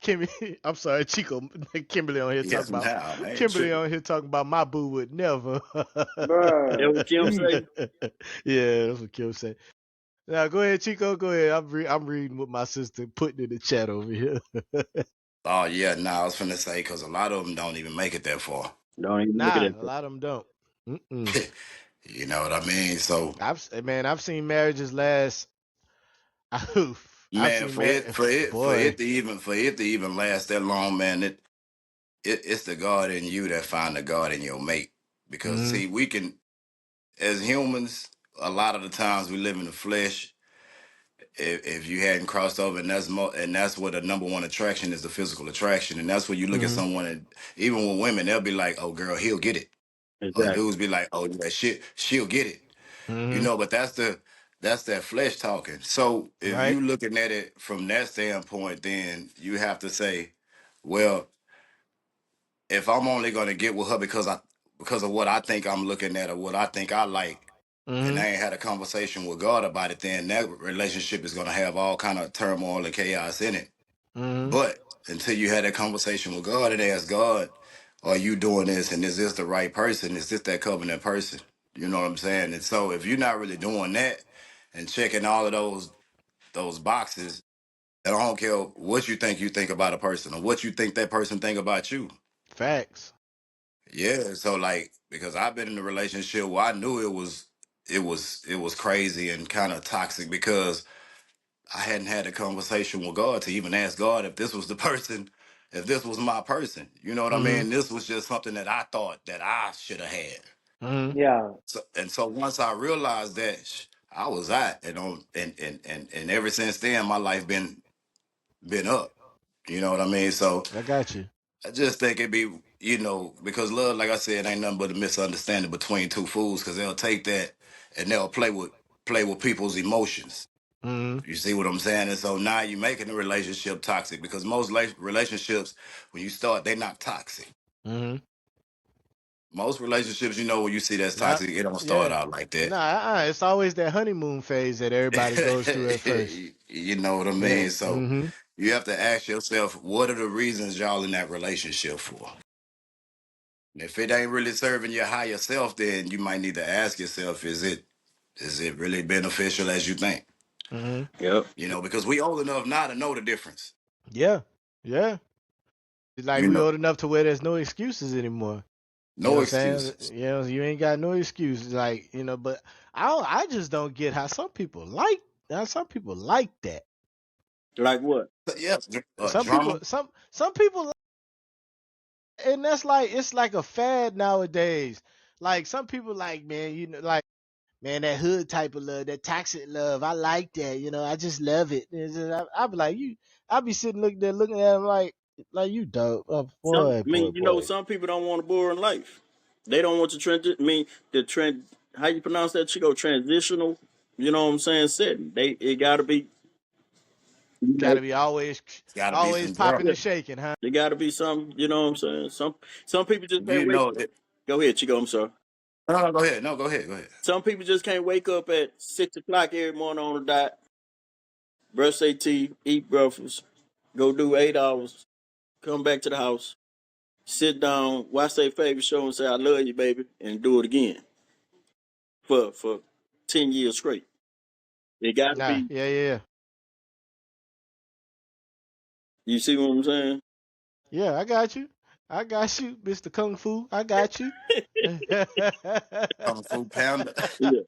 Kimmy, I'm sorry, Chico. Kimberly on here yes talking about. now I ain't Kimberly tripping. on here talking about my boo would never. that Bruh. what Kim Sheesh. say? Yeah, that's what Kim said. Now go ahead, Chico. Go ahead. I'm reading what my sister putting in the chat over here. Oh yeah, I was finna say because a lot of them don't even make it that far. Don't even look at Nah, a that. lot of them don't. Mm-mm. You know what I mean? So I've seen marriages last. I've man, seen marriage. for it Boy. to even last that long, man, it's the God in you that find the God in your mate. Because Mm-hmm. see, we can as humans, a lot of the times we live in the flesh. If you hadn't crossed over, and that's what the number one attraction is, the physical attraction, and that's when you look at Mm-hmm. someone, and even with women, they'll be like, "Oh, girl, he'll get it," or Exactly. dudes be like, "Oh, yeah, she'll get it," Mm-hmm. But that's that flesh talking. So if Right. you looking at it from that standpoint, then you have to say, well, if I'm only gonna get with her because of what I think I'm looking at or what I think I like, and Mm-hmm. I ain't had a conversation with God about it, then that relationship is gonna have all kind of turmoil and chaos in it. Mm-hmm. But until you had that conversation with God and ask God, are you doing this and is this the right person? Is this that covenant person? You know what I'm saying? And so if you're not really doing that and checking all of those boxes, and I don't care what you think about a person or what you think that person think about you. Facts. Yeah. So like because I've been in a relationship where I knew it was crazy and kind of toxic because I hadn't had a conversation with God to even ask God if this was the person, if this was my person. You know what I Mm-hmm. mean? This was just something that I thought that I should have had. Mm-hmm. Yeah. So once I realized that I was out, and ever since then my life been up. You know what I mean? So I got you. I just think it'd be because love, like I said, ain't nothing but a misunderstanding between two fools because they'll take that and they'll play with people's emotions. Mm-hmm. You see what I'm saying? And so now you're making the relationship toxic because most relationships, when you start, they're not toxic. Mm-hmm. Most relationships, when you see that's Yep. toxic, it don't start Yeah. out like that. Nah, it's always that honeymoon phase that everybody goes through at first. You know what I Yeah. mean? So Mm-hmm. you have to ask yourself, what are the reasons y'all in that relationship for? And if it ain't really serving your higher self, then you might need to ask yourself, is it really beneficial as you think? Mm-hmm. Yep. Because we old enough now to know the difference. Yeah. Yeah. It's like You we know, old enough to where there's no excuses anymore. You know no what I'm saying? excuses. You ain't got no excuses. Like, but I just don't get how some people like that. Like what? But yeah, Some people drama. some people and that's like it's like a fad nowadays. Like some people like, man, like man, that hood type of love, that toxic love. I like that, I just love it. I be like, I be sitting looking at him like you dope. Oh, boy, boy, boy. Some people don't want a boring life. They don't want to transition. I mean, the trend. How you pronounce that, Chico? Transitional. You know what I'm saying? Setting. It got to be. You Got know, to be always, It's got to be always some growth. popping yeah, and shaking, huh? it got to be some. You know what I'm saying? Some people just can't You wake. know it. Go ahead, Chico. I'm sorry. No, no, go ahead. No, go ahead. Go ahead. Some people just can't wake up at 6 o'clock every morning on the dot, brush their teeth, eat breakfast, go do 8 hours, come back to the house, sit down, watch their favorite show, and say "I love you, baby," and do it again for 10 years straight. It got to Nah, be. yeah, yeah, You see what I'm saying? yeah. I got you, Mr. Kung Fu. I got you. Kung Fu Panda. Yeah,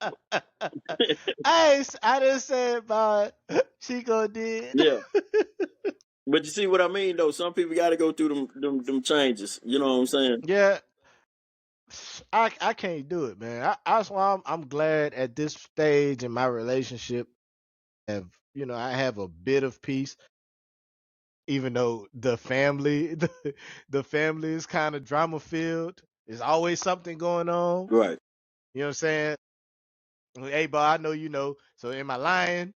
I didn't say about Chico did. yeah. But you see what I mean, though. Some people got to go through them changes. You know what I'm saying? Yeah, I can't do it, man. That's why I'm glad at this stage in my relationship have I have a bit of peace, even though the family is kind of drama filled. There's always something going on. Right. You know what I'm saying? Hey, but I know you know. So am I lying?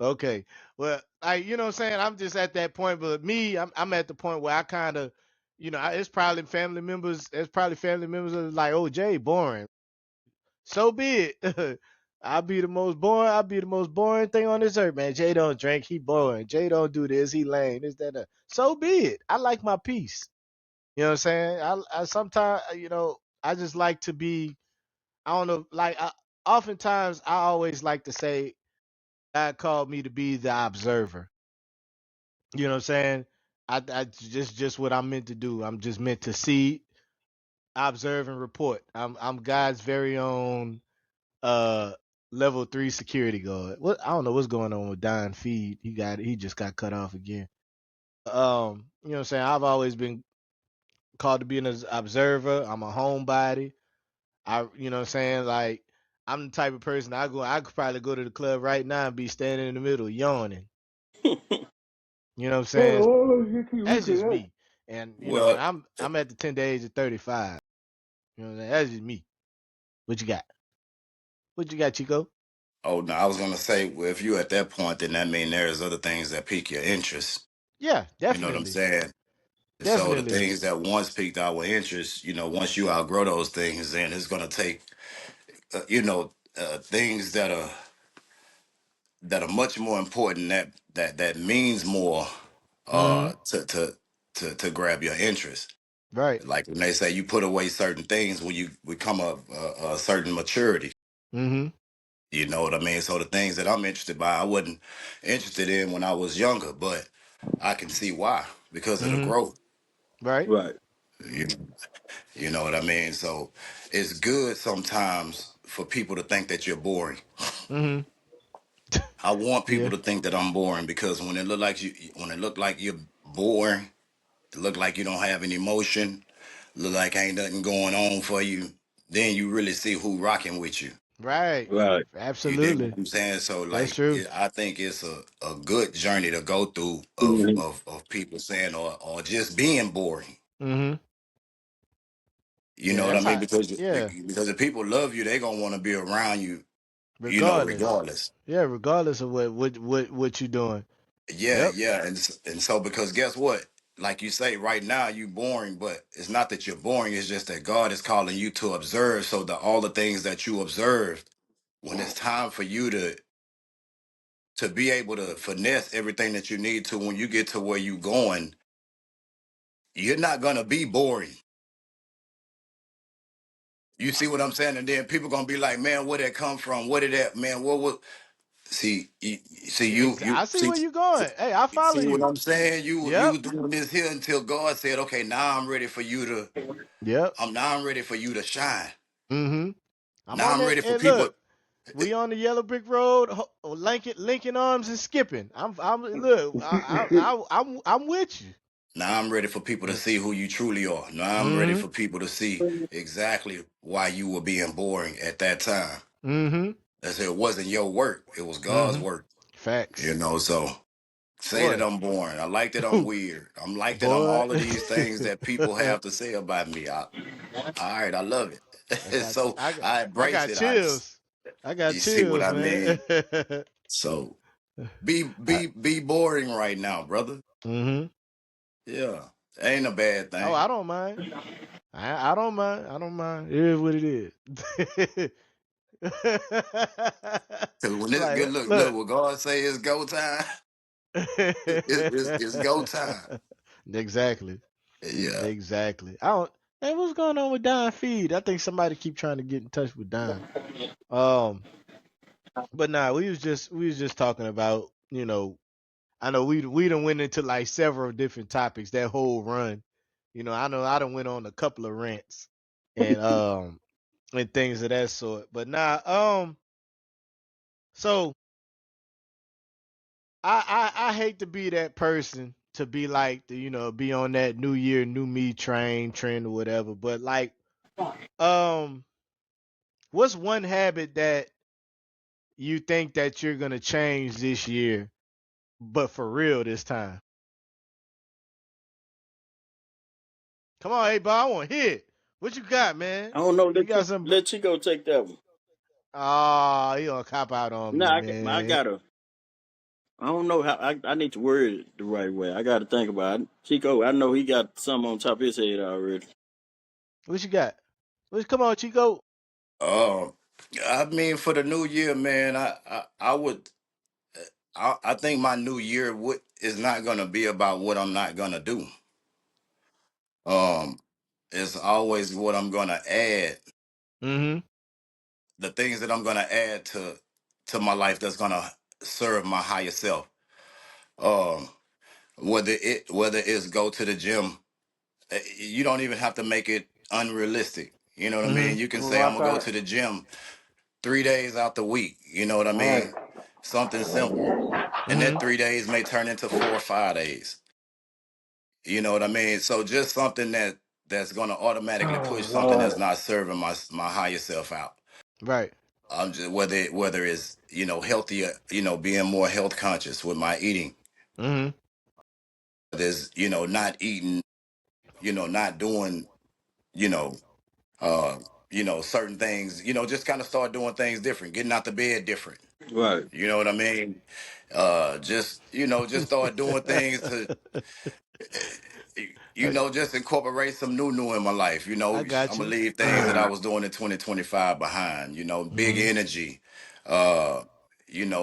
Okay. Well, you know what I'm saying? I'm just at that point, but me, I'm at the point where I kind of, it's probably family members. It's probably family members that are like, "Oh, Jay, boring." So be it. I'll be the most boring thing on this earth, man. Jay don't drink, he boring. Jay don't do this, he lame. This, that, that. So be it. I like my peace. You know what I'm saying? I sometimes, I just like to be. I don't know. Oftentimes, I always like to say, God called me to be the observer. You know what I'm saying? I just what I'm meant to do. I'm just meant to see, observe, and report. I'm God's very own uh level 3 security guard. What I don't know what's going on with Don Feed. He just got cut off again. You know what I'm saying? I've always been called to be an observer. I'm a homebody. You know what I'm saying? Like I'm the type of person I could probably go to the club right now and be standing in the middle yawning. You know what I'm saying? Oh, you keep That's looking just at. me. And Well, I'm at the 10 days of 35. You know what I'm saying? That's just me. What you got? What you got, Chico? oh no, I was gonna say, well, if you're at that point, then that means there's other things that pique your interest. Yeah, You know what I'm definitely. saying? So the Definitely. things that once piqued our interest, once you outgrow those things, then it's gonna take, things that are much more important that means more Mm-hmm. to grab your interest. Right. Like when they say you put away certain things when you become a certain maturity. Mm-hmm. You know what I mean? So the things that I'm interested by, I wasn't interested in when I was younger, but I can see why because of the Mm-hmm. growth. Right. Right. You, you know what I mean? So it's good sometimes for people to think that you're boring. Mm-hmm. I want people Yeah. to think that I'm boring because when it look like you're boring, it look like you don't have any emotion, look like ain't nothing going on for you, then you really see who rocking with you. Right. Right. You dig what Absolutely. I'm saying? So That's like, true. I think it's a good journey to go through of Mhm. of people saying or just being boring. Mm-hmm. You Yeah, know what I that's mean? how yeah. Because if people love you, they gonna want to be around you. Regardless. Regardless. Yeah, regardless of what you doing. Yeah, Yep. yeah, and so because guess what? Like you say, right now you boring, but it's not that you're boring. It's just that God is calling you to observe. So that all the things that you observed, when it's time for you to be able to finesse everything that you need to, when you get to where you going, you're not gonna be boring. You see what I'm saying? And then people gonna be like, man, where that come from? Where did that man? What? See, you I see where you going. Hey, I follow see what you. I'm saying? You Yep. was doing this here until God said, okay, now I'm ready for you to. Yep. I'm ready for you to shine. Mm-hmm. I'm Now on I'm that. ready for Hey, people. look, we on the yellow brick road, linking arms and skipping. I'm look, I'm with you. Now I'm ready for people to see who you truly are. Now I'm ready Mm-hmm. for people to see exactly why you were being boring at that time. Mm-hmm. That's it wasn't your work. It was God's Mm-hmm. work. Facts. So Say that Boy, I'm boring. I like that I'm weird. I'm like that I'm boy. all of these things that people have to say about me. All right, I love I it. got So I I embrace got it. chills. I got You see what chills, I man. mean? So be I, be be boring right now, brother. hmm Yeah, ain't a bad Oh, thing. I don't mind. I don't mind. I don't mind. It is what it is. Cause when this good Like, look, look. when God say it's go time, it's go time. Exactly. Yeah. Exactly. I don't. Hey, what's going on with Don Feed? I think somebody keep trying to get in touch with Don. Um, but nah, we was just talking about, I know we done went into like several different topics that whole run. I know I done went on a couple of rants and and things of that sort. But nah, so I hate to be that person to be like the, be on that new year, new me trend or whatever. But like, um, what's one habit that you think that you're gonna change this year, but for real this time? Come on, hey, Bob, I want to hear it. What you got, man? I don't know. You got some? Let Chico take that one. Ah, you gonna cop out on me, Nah, I man. gotta. I don't know how. I need to word it the right way. I got to think about it. Chico, I know he got something on top of his head already. What you got? Come on, Chico. Um, I mean, for the new year, man, I would. I think my new year is not gonna be about what I'm not gonna do. Um, it's always what I'm gonna add, Mm-hmm. the things that I'm gonna add to my life that's gonna serve my higher self. Um, whether it's go to the gym, you don't even have to make it unrealistic. You know what I Mm-hmm. mean? You can I'm gonna say I'm rock gonna go out. to the gym 3 days out the week. You know what I All right. mean? Something simple, and that Mm-hmm. 3 days may turn into 4 or 5 days. You know what I mean? So just something that's gonna automatically push Oh something Lord. that's not serving my higher self out. Right. I'm just whether it's healthier, being more health conscious with my eating. Mm-hmm. There's not eating, not doing, you know, uh, certain things. Just kind of start doing things different, getting out the bed different. Right. You know what I mean? Just start doing things to I, just incorporate some new in my life. I I'm got gonna you. leave things that I was doing in 2025 behind. Big Mm-hmm. energy, uh,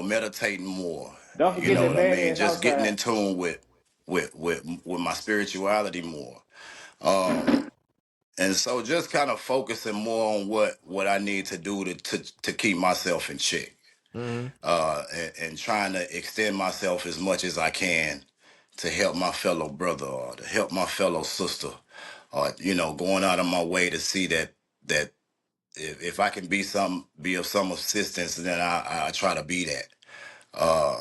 meditating more. Don't You forget know that what I mean? badass Just getting outside. in tune with my spirituality more. Um, and so just kind of focusing more on what I need to do to keep myself in check. Mm-hmm. And trying to extend myself as much as I can to help my fellow brother or to help my fellow sister, or going out of my way to see that if I can be of some assistance, then I try to be that. Uh,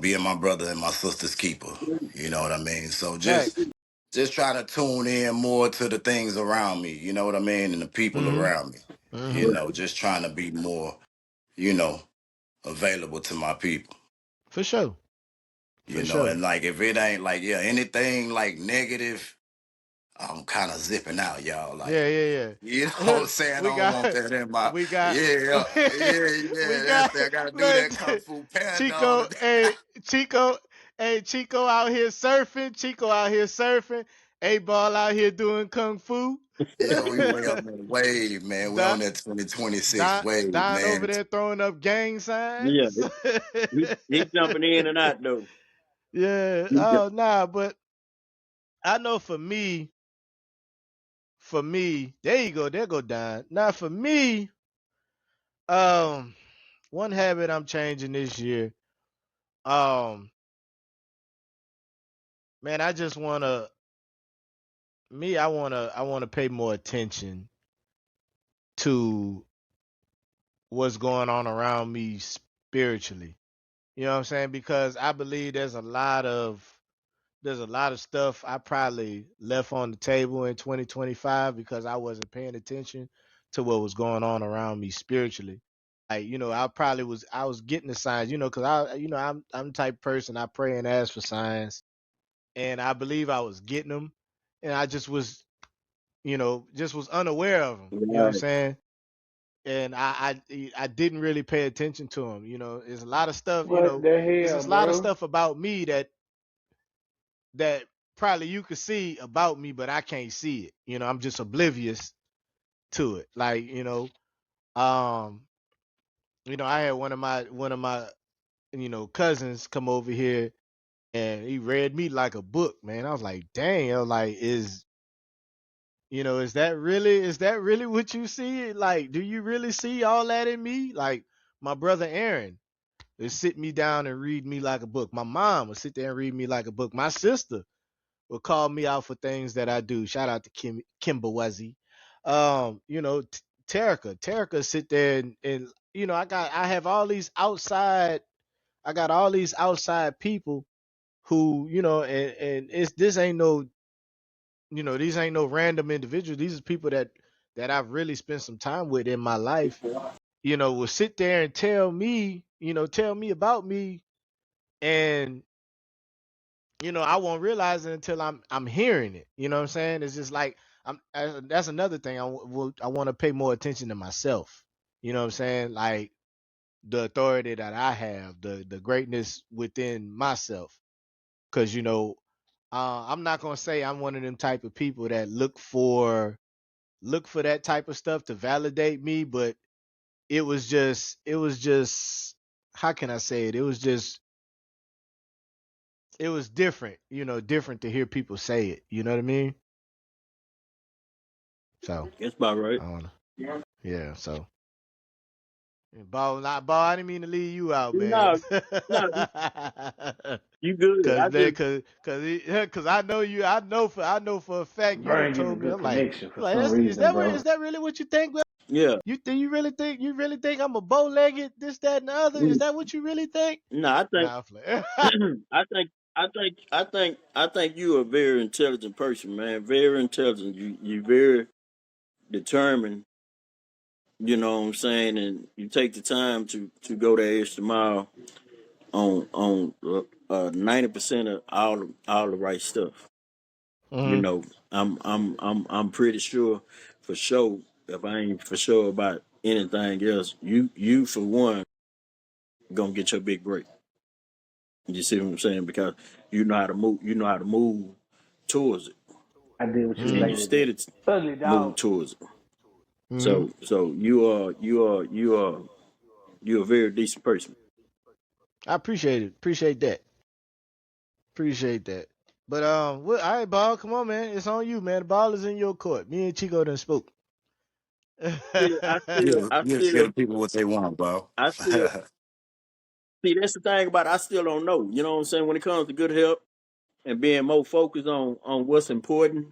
being my brother and my sister's keeper. You know what I mean? So Facts. just trying to tune in more to the things around me. You know what I mean, and the people Mm-hmm. around me. Mm-hmm. Just trying to be more, you know, available to my people. For sure. For sure. And like if it ain't like anything like negative, I'm kind of zipping out, y'all. Like, Yeah, yeah, you know what yeah. I'm saying? I we don't got, want that in my we got, we yeah. That's got. that. I gotta do Look, that kung fu panda all Chico, the day. hey, Chico, hey, Chico out here surfing. Chico out here surfing. A ball out here doing kung fu. Yeah, we way up in the wave, man. We Don, on that 2026 Don, wave, Don over man. there throwing up gang Yeah, signs. he jumping in and out though. Yeah. He ju- Oh, nah, but I know for me, there you go, there go Don. Now for me, um, one habit I'm changing this year. Um, man, I just wanna I wanna pay more attention to what's going on around me spiritually. You know what I'm saying? Because I believe there's a lot of stuff I probably left on the table in 2025 because I wasn't paying attention to what was going on around me spiritually. like, I was getting the signs, because I'm the type of person, I pray and ask for signs, and I believe I was getting them, and I just was, just was unaware of them. You know what I'm Right. saying? And I didn't really pay attention to them. There's a lot of stuff. What the There's hell, just a lot of bro? stuff about me that probably you could see about me, but I can't see it. I'm just oblivious to it. Like, um, I had one of my cousins come over here, and he read me like a book, man. I was like, dang, I was like, is that really what you see? Like, do you really see all that in me? Like, my brother Aaron would sit me down and read me like a book. My mom would sit there and read me like a book. My sister would call me out for things that I do. Shout out to Kimba Wuzzy. Terica sit there and I got all these outside people who, and this ain't no, these ain't no random individuals. These are people that I've really spent some time with in my life, will sit there and tell me about me, and I won't realize it until I'm hearing it. You know what I'm saying? It's just like that's another thing. I want to pay more attention to myself. You know what I'm saying? Like the authority that I have, the greatness within myself. Because I'm not gonna say I'm one of them type of people that look for that type of stuff to validate me, but it was just how can I say it? It was different, different to hear people say it. You know what I mean? So That's about right. I don't know. Yeah. So ball. I didn't mean to leave you out, man. No, no, you good. Cause I man, just cause I know you. I know for a fact you Bro done ain't getting a told me. good I'm like, connection for like some that's, is reason, that bro. is that really what you think? yeah. You really think I'm a bow legged this that and the other? Is Mm, that what you really think? No, I think Nah, I'm playing. I think you a very intelligent person, man. Very intelligent. You very determined. You know what I'm saying, and you take the time to go the extra mile on 90% of all the right stuff. You hmm know, I'm pretty sure, for sure. If I ain't for sure about anything else, you for one gonna get your big break. You see what I'm saying? Because you know how to move. You know how to move towards it, I did what you was and hmm you like to do. steady Ugly move dog. towards it. hmm So you're a very decent person. I appreciate it. Appreciate that. Appreciate that. But all right, ball. Come on, man. It's on you, man. The ball is in your court. Me and Chico done spoke. Still, I still, Give, I give still, the people what they want, bro. I still. See, that's the thing about it, I still don't know. You know what I'm saying? When it comes to good health and being more focused on what's important,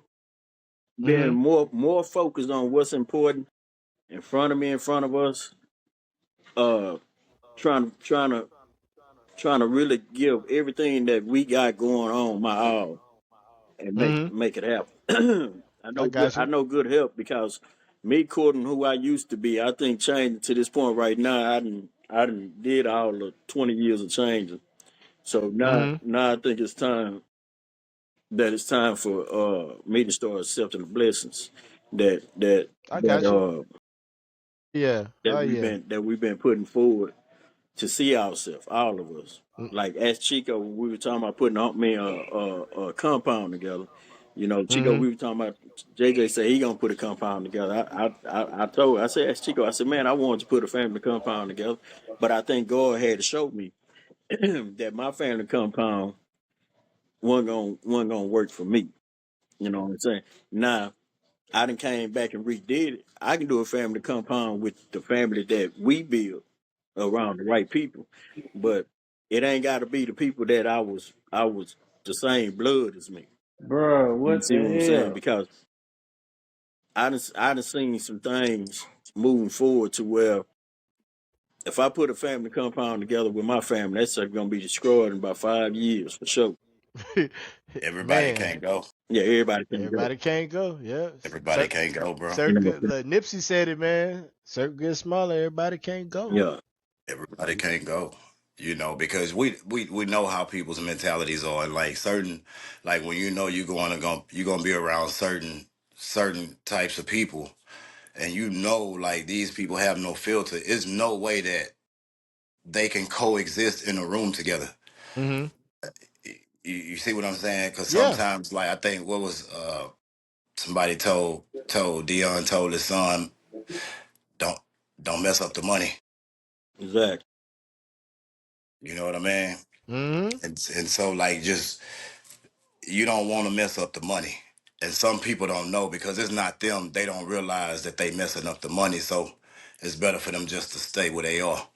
being hmm more focused on what's important in front of me, in front of us, uh, trying trying to trying to really give everything that we got going on my all and make hmm make it happen. I got I you. know good help because me quoting who I used to be, I think changing to this point right now, I done did all the 20 years of changing. So now hmm now I think it's time for me to start accepting the blessings that that I that got you. uh Yeah. that Oh we've yeah. been putting forward to see ourselves, all of us. Mm-hmm. Like as Chico, we were talking about putting a compound together. You know, Chico, we were talking about. JJ said he gonna put a compound together. I said, ask Chico, I said, man, I wanted to put a family compound together, but I think God had to show me that my family compound wasn't gonna work for me. You know what I'm saying? Now I done came back and redid it. I can do a family compound with the family that we build around the right people, but it ain't got to be the people that I was the same blood as me. Bro, You what see what I'm the saying? hell? Because I done seen some things moving forward to where if I put a family compound together with my family, that's gonna be destroyed in about 5 years for sure. Everybody Man, can't go. Yeah, everybody can go. everybody can't go. Yeah. Everybody can't go, bro. You know Circle, what I'm look, Nipsey said it, man. Circle gets smaller. Everybody can't saying? go. Yeah, Everybody can't go. Because we know how people's mentalities are, and like certain, like when you know you're gonna be around certain types of people, and like these people have no filter. It's no way that they can coexist in a room together. Mm-hmm. You see what I'm saying? Because Yeah. sometimes, like I think what was somebody told Dion told his son, don't don't mess up the money. exactly. You know what I mean? Mm-hmm. And so like just you don't want to mess up the money. And some people don't know because it's not them. They don't realize that they messing up the money. So it's better for them just to stay where they are.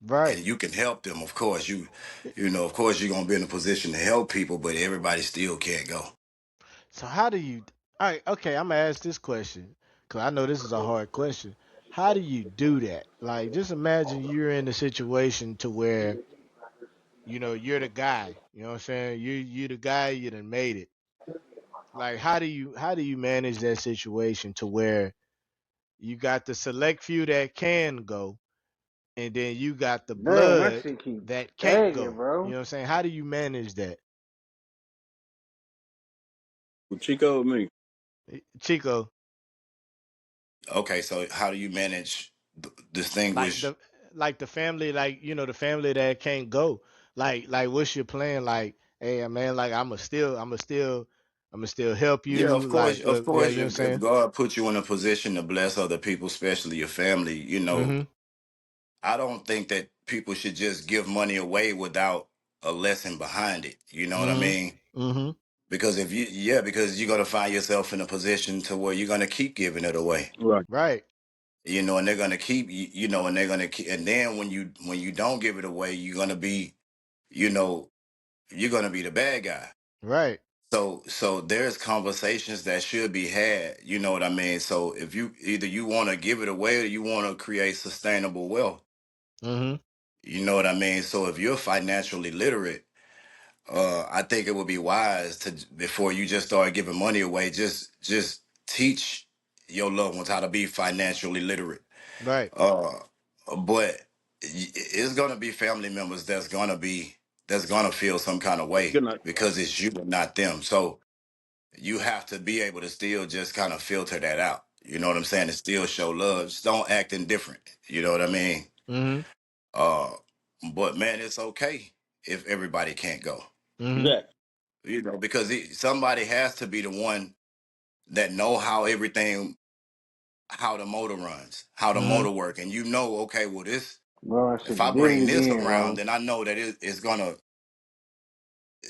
Right. And you can help them, of course. Of course you're gonna be in a position to help people, but everybody still can't go. So how do you? All right. Okay. I'm gonna ask this question because I know this is a hard question. How do you do that? Like, just imagine you're in a situation to where you're the guy. You know what I'm saying? You the guy. You done made it. Like, how do you manage that situation to where you got the select few that can go, and then you got the Damn, my blood shit keep that can't lagging, go. You bro. know what I'm saying? How do you manage that, Well, Chico and me. Chico? Okay, so how do you manage Like distinguish? the family, like the family that can't go. Like what's your plan? Like, hey man, like I'ma still help Yeah, you. Like, of yeah, course, you know what I'm if saying? God put you in a position to bless other people, especially your family, Mm-hmm. I don't think that people should just give money away without a lesson behind it. You know what I Mm-hmm. mean? Mm-hmm. Because you're gonna find yourself in a position to where you're gonna keep giving it away. Right. Right. And they're gonna keep, and they're gonna keep, and then when you don't give it away, you know, you're gonna be the bad guy. Right. So there's conversations that should be had. You know what I mean? So if you want to give it away or you want to create sustainable wealth, Mm-hmm. you know what I mean? So if you're financially literate, I think it would be wise to before you just start giving money away, just teach your loved ones how to be financially literate. Right. Uh, but it's gonna be family members that's gonna feel some kind of way Good night. because it's you and not them. So you have to be able to still just kind of filter that out. You know what I'm saying? And still show love. Just don't act indifferent. You know what I mean? Mm-hmm. Uh, but man, it's okay if everybody can't go. Mm-hmm. Exactly. Because somebody has to be the one that know how the motor runs, how the Mm-hmm. motor work, and okay, well Bro, that if shit I did it bring this again, around, bro. then I know that it's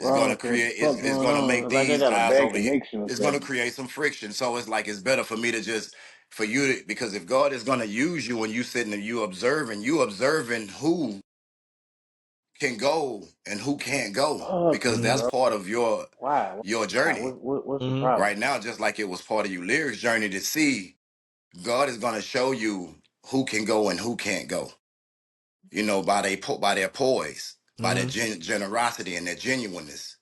Bro, I gonna don't know what the create fuck it's going gonna on. make It's like they these got a guys bad over here. connection or It's gonna something. create some friction. So it's like it's better for me to just for you to because if God is gonna use you when you sitting and you observing who can go and who can't go Fuck because me, Mm-hmm. that's bro. part of Why? your Why? journey What's the Mm-hmm. problem? right now. Just like it was part of you lyrics journey to see God is gonna show you who can go and who can't go. By their poise, by their Mm-hmm. generosity and their genuineness.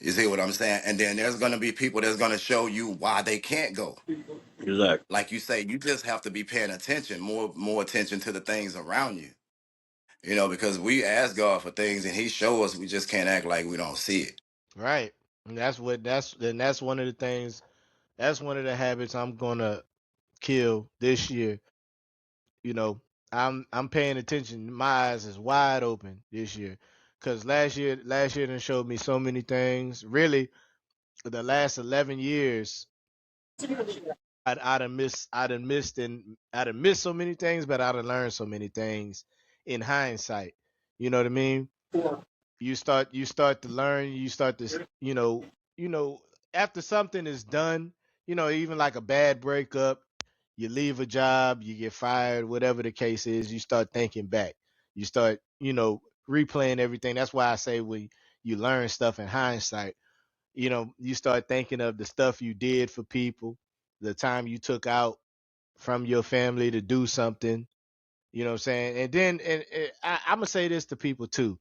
You see what I'm saying? And then there's gonna be people that's gonna show you why they can't go. Exactly. Like you say, you just have to be paying attention, more attention to the things around you. Because we ask God for things and He show us, we just can't act like we don't see it. Right. And that's one of the things. That's one of the habits I'm gonna kill this year. You know, I'm paying attention. My eyes is wide open this year, cause last year done showed me so many things. Really, the last 11 years, I'd have missed so many things, but I'd have learned so many things in hindsight. You know what I mean? You start to learn. You start to you know after something is done. Even like a bad breakup, you leave a job, you get fired, whatever the case is, you start thinking back. You start, replaying everything. That's why I say when you learn stuff in hindsight, you start thinking of the stuff you did for people, the time you took out from your family to do something, you know what I'm saying? And then, I'm going to say this to people too.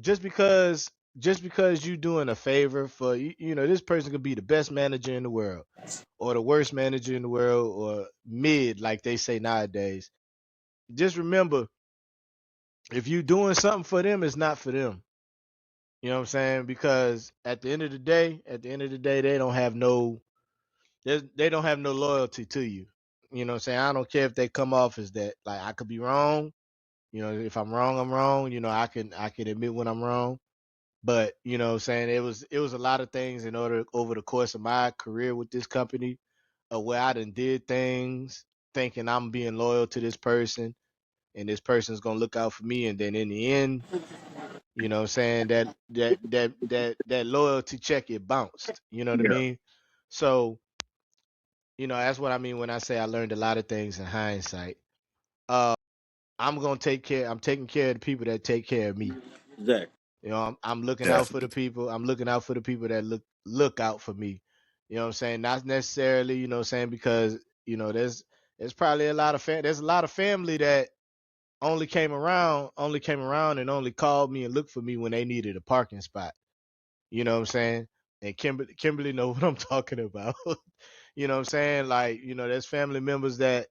Just because just because you doing a favor for this person could be the best manager in the world or the worst manager in the world or mid, like they say nowadays. Just remember, if you doing something for them, it's not for them. You know what I'm saying? Because at the end of the day, they don't have no they don't have no loyalty to you. You know what I'm saying? I don't care if they come off as that. Like, I could be wrong. If I'm wrong, I'm wrong. I can admit when I'm wrong. But what I'm saying, it was a lot of things in order over the course of my career with this company, where I done did things thinking I'm being loyal to this person and this person's gonna look out for me, and then in the end, what I'm saying, that loyalty check, it bounced. You know what I Yeah, mean? So, that's what I mean when I say I learned a lot of things in hindsight. I'm taking care of the people that take care of me. exactly. I'm looking out for the Definitely. people. I'm looking out for the people that look out for me. You know what I'm saying? Not necessarily, what I'm saying, because, there's probably there's a lot of family that only came around and only called me and looked for me when they needed a parking spot. You know what I'm saying? And Kimberly know what I'm talking about. You know what I'm saying? Like, there's family members that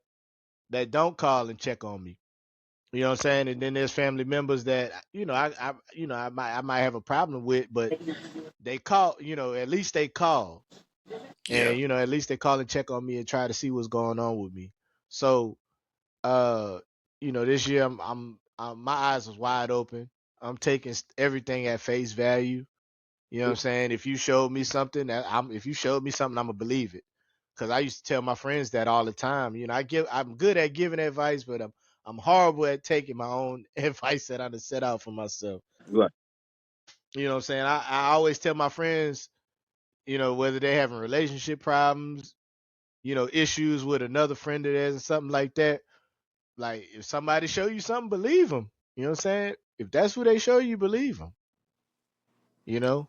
don't call and check on me. You know what I'm saying? And then there's family members that I might have a problem with, but they call. At least they call, Yeah. and at least they call and check on me and try to see what's going on with me. So, uh, this year my eyes was wide open. I'm taking everything at face value. You know what I'm saying? If you showed me something, if you showed me something, I'm gonna believe it. Cause I used to tell my friends that all the time. I'm good at giving advice, but I'm horrible at taking my own advice that I done set out for myself. Right. You know what I'm saying? I always tell my friends, whether they having relationship problems, issues with another friend of theirs or something like that. Like, if somebody show you something, believe them. You know what I'm saying? If that's what they show you, believe them. You know?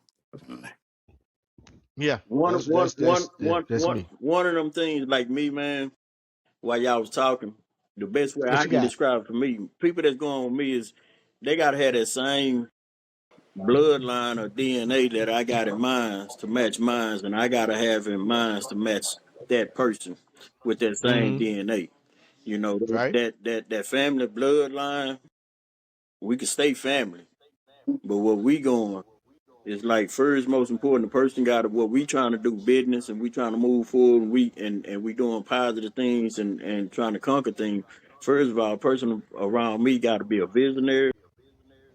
Yeah. One, That's one, that's one, that's one, that's one, me. one of them things, like me, man. While y'all was talking, the best way What I you can got? describe it for me, people that's going with me is they gotta have that same bloodline or DNA that I got in mine to match mine, and I gotta have in mine to match that person with that same Mm-hmm. DNA. That Right? that family bloodline, we can stay family, but what we going is like first most important. The person got to what we trying to do business, and we trying to move forward. And we doing positive things and trying to conquer things. First of all, a person around me got to be a visionary.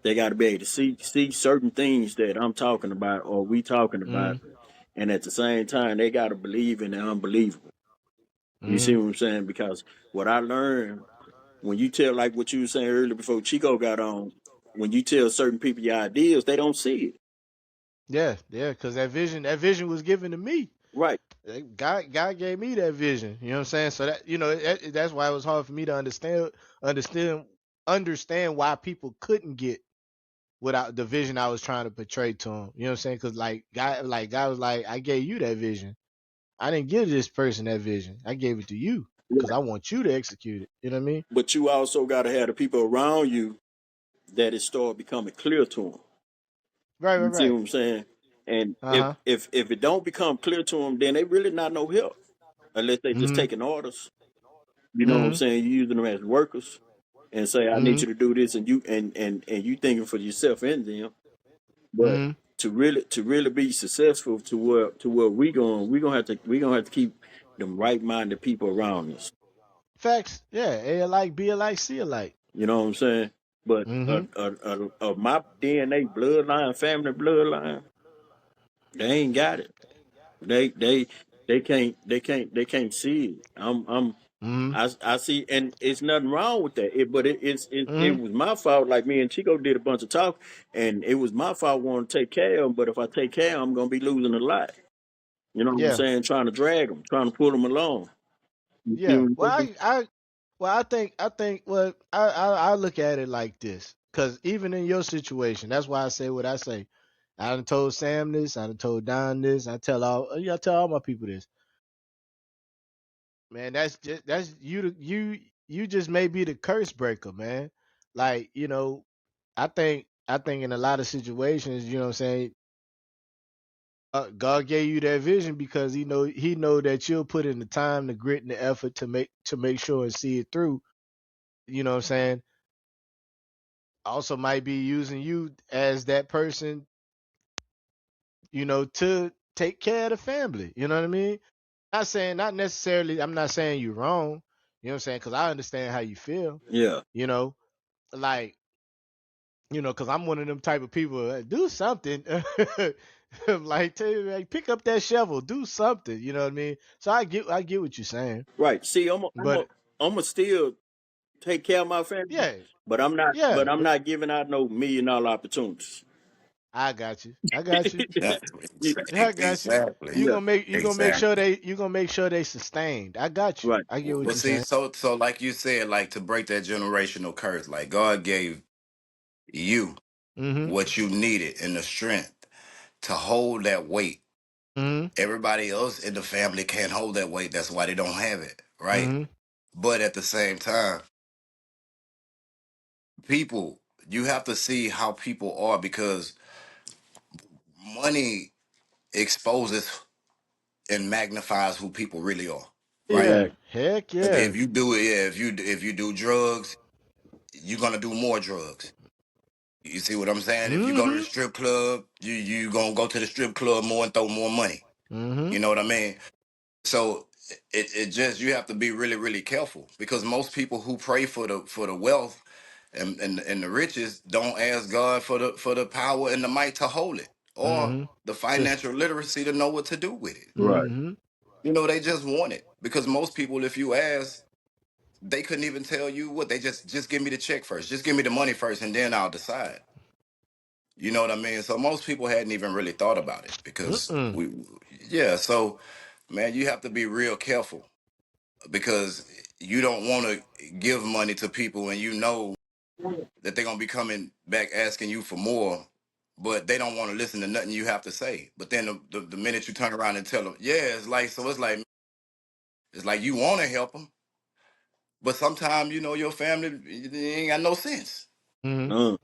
They got to be able to see certain things that I'm talking about or we talking about, Mm-hmm. and at the same time, they got to believe in the unbelievable. You see Mm-hmm. what I'm saying? Because what I learned when you tell, like what you were saying earlier before Chico got on, when you tell certain people your ideas, they don't see it. Yeah, yeah, because that vision was given to me. Right. God gave me that vision. You know what I'm saying? So that's why it was hard for me to understand, understand why people couldn't get without the vision I was trying to portray to them. You know what I'm saying? Because God was like, I gave you that vision. I didn't give this person that vision. I gave it to you because I want you to execute it. You know what I mean? But you also got to have the people around you that it start becoming clear to them. Right, right, You see right. what I'm saying? And Uh if huh. if if it don't become clear to them, then they really not no help unless they just Mm taking orders. You hmm. know what I'm Mm saying? You using them as workers and say, hmm. I need Mm you to do this, and you thinking for yourself and them. hmm. But to really be successful to where we gonna have to keep them right minded people around us. Facts. Yeah. A alike, B alike, C alike. You know what I'm saying? But Mm hmm. my DNA bloodline, family bloodline, they ain't got it. They they they can't see it. Mm I see, and it's nothing wrong with that. But it hmm. was my fault. Like me and Chico did a bunch of talk, and it was my fault wanting to take care of them. But if I take care of them, I'm gonna be losing a lot. You know what I'm Yeah. saying? Trying to drag them, trying to pull them along. You see Yeah. what I'm Well, saying? I think, well, I look at it like this, because even in your situation, that's why I say what I say. I done told Sam this, I done told Don this, I tell all my people this. Man, that's you just may be the curse breaker, man. Like, I think I think in a lot of situations, you know what I'm saying, God gave you that vision because he know that you'll put in the time, the grit, and the effort to make sure and see it through. You know what I'm saying? Also might be using you as that person, to take care of the family. You know what I mean? Not necessarily. I'm not saying you're wrong. You know what I'm saying? Because I understand how you feel. Yeah. You know, like because I'm one of them type of people. Do something. Like, tell you, like, pick up that shovel, do something. You know what I mean? So I get what you're saying, Right. See, but I'm a still take care of my family, yeah, but I'm not. yeah, But I'm but not giving out no $1 million opportunities. I got you. I got you. Yeah, I got you. exactly, You Yeah. gonna make you gonna make exactly. sure they sustained. I got you. Right. I get what Well, you're see, saying. so like you said, like to break that generational curse, like God gave you Mhm. what you needed and the strength to hold that weight. Mhm. Everybody else in the family can't hold that weight. That's why they don't have it, right? Mhm. But at the same time, people, you have to see how people are because money exposes and magnifies who people really are, right? Yeah. Exactly. Heck yeah. If you do it, yeah, if you do drugs, you're gonna do more drugs. You see what I'm saying? If you go to the Mhm. strip club, you gonna go to the strip club more and throw more money. Mhm. You know what I mean? So it just you have to be really really careful because most people who pray for the wealth and the riches don't ask God for the power and the might to hold it or Mhm. the Sis. financial literacy to know what to do with it. Right. Mhm. You know, they just want it because most people, if you ask, they couldn't even tell you what they just give me the check first, just give me the money first, and then I'll decide. You know what I mean? So most people hadn't even really thought about it because Mm-mm. yeah. So man, you have to be real careful because you don't want to give money to people and you know that they're gonna be coming back asking you for more, but they don't want to listen to nothing you have to say. But then the minute you turn around and tell them, yeah, it's like you want to help them, but sometimes your family they ain't got no sense. Mhm. Uh,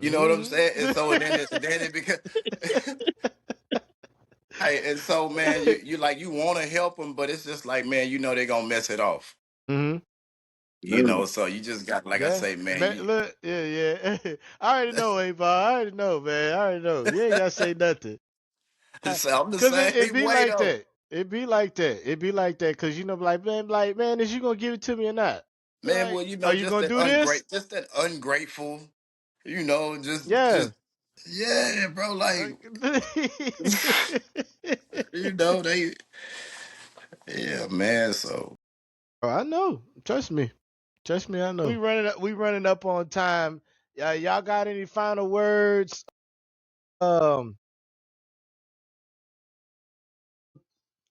You know what I'm Mhm. saying? And so then it becomes. Hey, and so man, you like you want to help them, but it's just like man, they're gonna mess it off. Mhm. yeah. So you just got like I Yeah. say, man. Man, look, yeah, yeah. I already know, A-Ball. I already know, man. I already know. You ain't gotta say nothing. So I'm the Cause it same be way like though. that. It be like that. It be like that. Cause like man, is you gonna give it to me or not? Man, Like, well, are you just gonna do this? just that ungrateful, Yeah. just yeah, bro. Like, they, yeah, man. So Oh, I know. Trust me. Trust me, I know. We running up on time. Y'all got any final words? Um,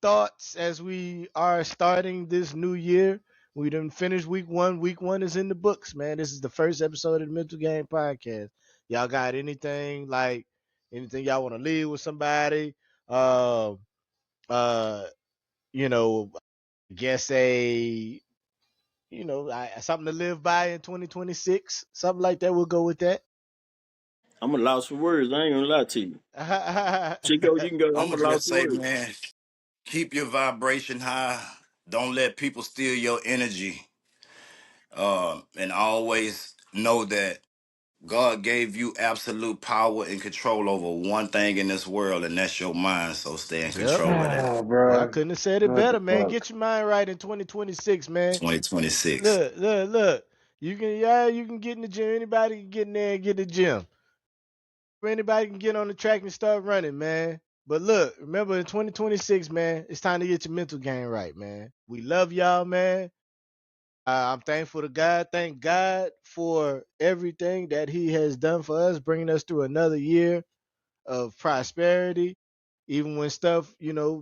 thoughts as we are starting this new year. We done finished week one. Week one is in the books, man. This is the first episode of the Mental Game Podcast. Y'all got anything y'all want to leave with somebody? Uh, uh, you know, guess something to live by in 2026, something like that. We'll go with that. I'm a loss for words. I ain't gonna lie to you. Chico, you can go. I'm I'm a gonna loss just for say, words. man, keep your vibration high. Don't let people steal your energy. And always know that God gave you absolute power and control over one thing in this world, and that's your mind. So stay in Yep. control of that. Oh, Well, I bro. couldn't have said it What the better, man. fuck? Get your mind right in 2026, man. 2026. Look. You can get in the gym. Anybody can get in there and get in the gym. Anybody can get on the track and start running, man. But look, remember in 2026, man, it's time to get your mental game right, man. We love y'all, man. I'm thankful to God. Thank God for everything that He has done for us, bringing us through another year of prosperity. Even when stuff,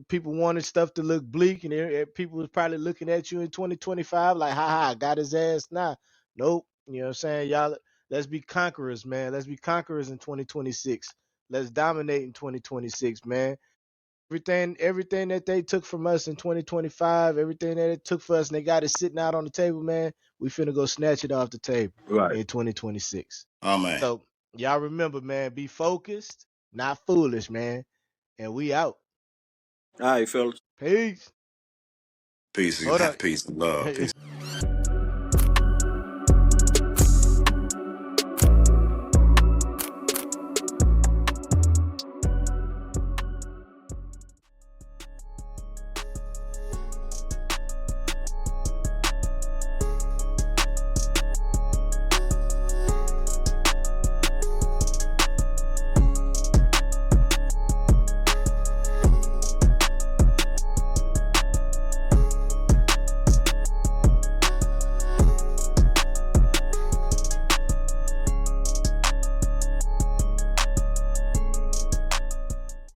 people wanted stuff to look bleak, and people was probably looking at you in 2025 like, ha ha, got his ass. Nah, nope. You know what I'm saying? Y'all, let's be conquerors, man. Let's be conquerors in 2026. Let's dominate in 2026, man. Everything that they took from us in 2025, everything that it took for us, and they got it sitting out on the table, man. We finna go snatch it off the table Right. in 2026. Oh man. So Y'all remember, man, be focused, not foolish, man. And we out. All right, fellas. Peace. Peace, Hold up. peace, and love, peace.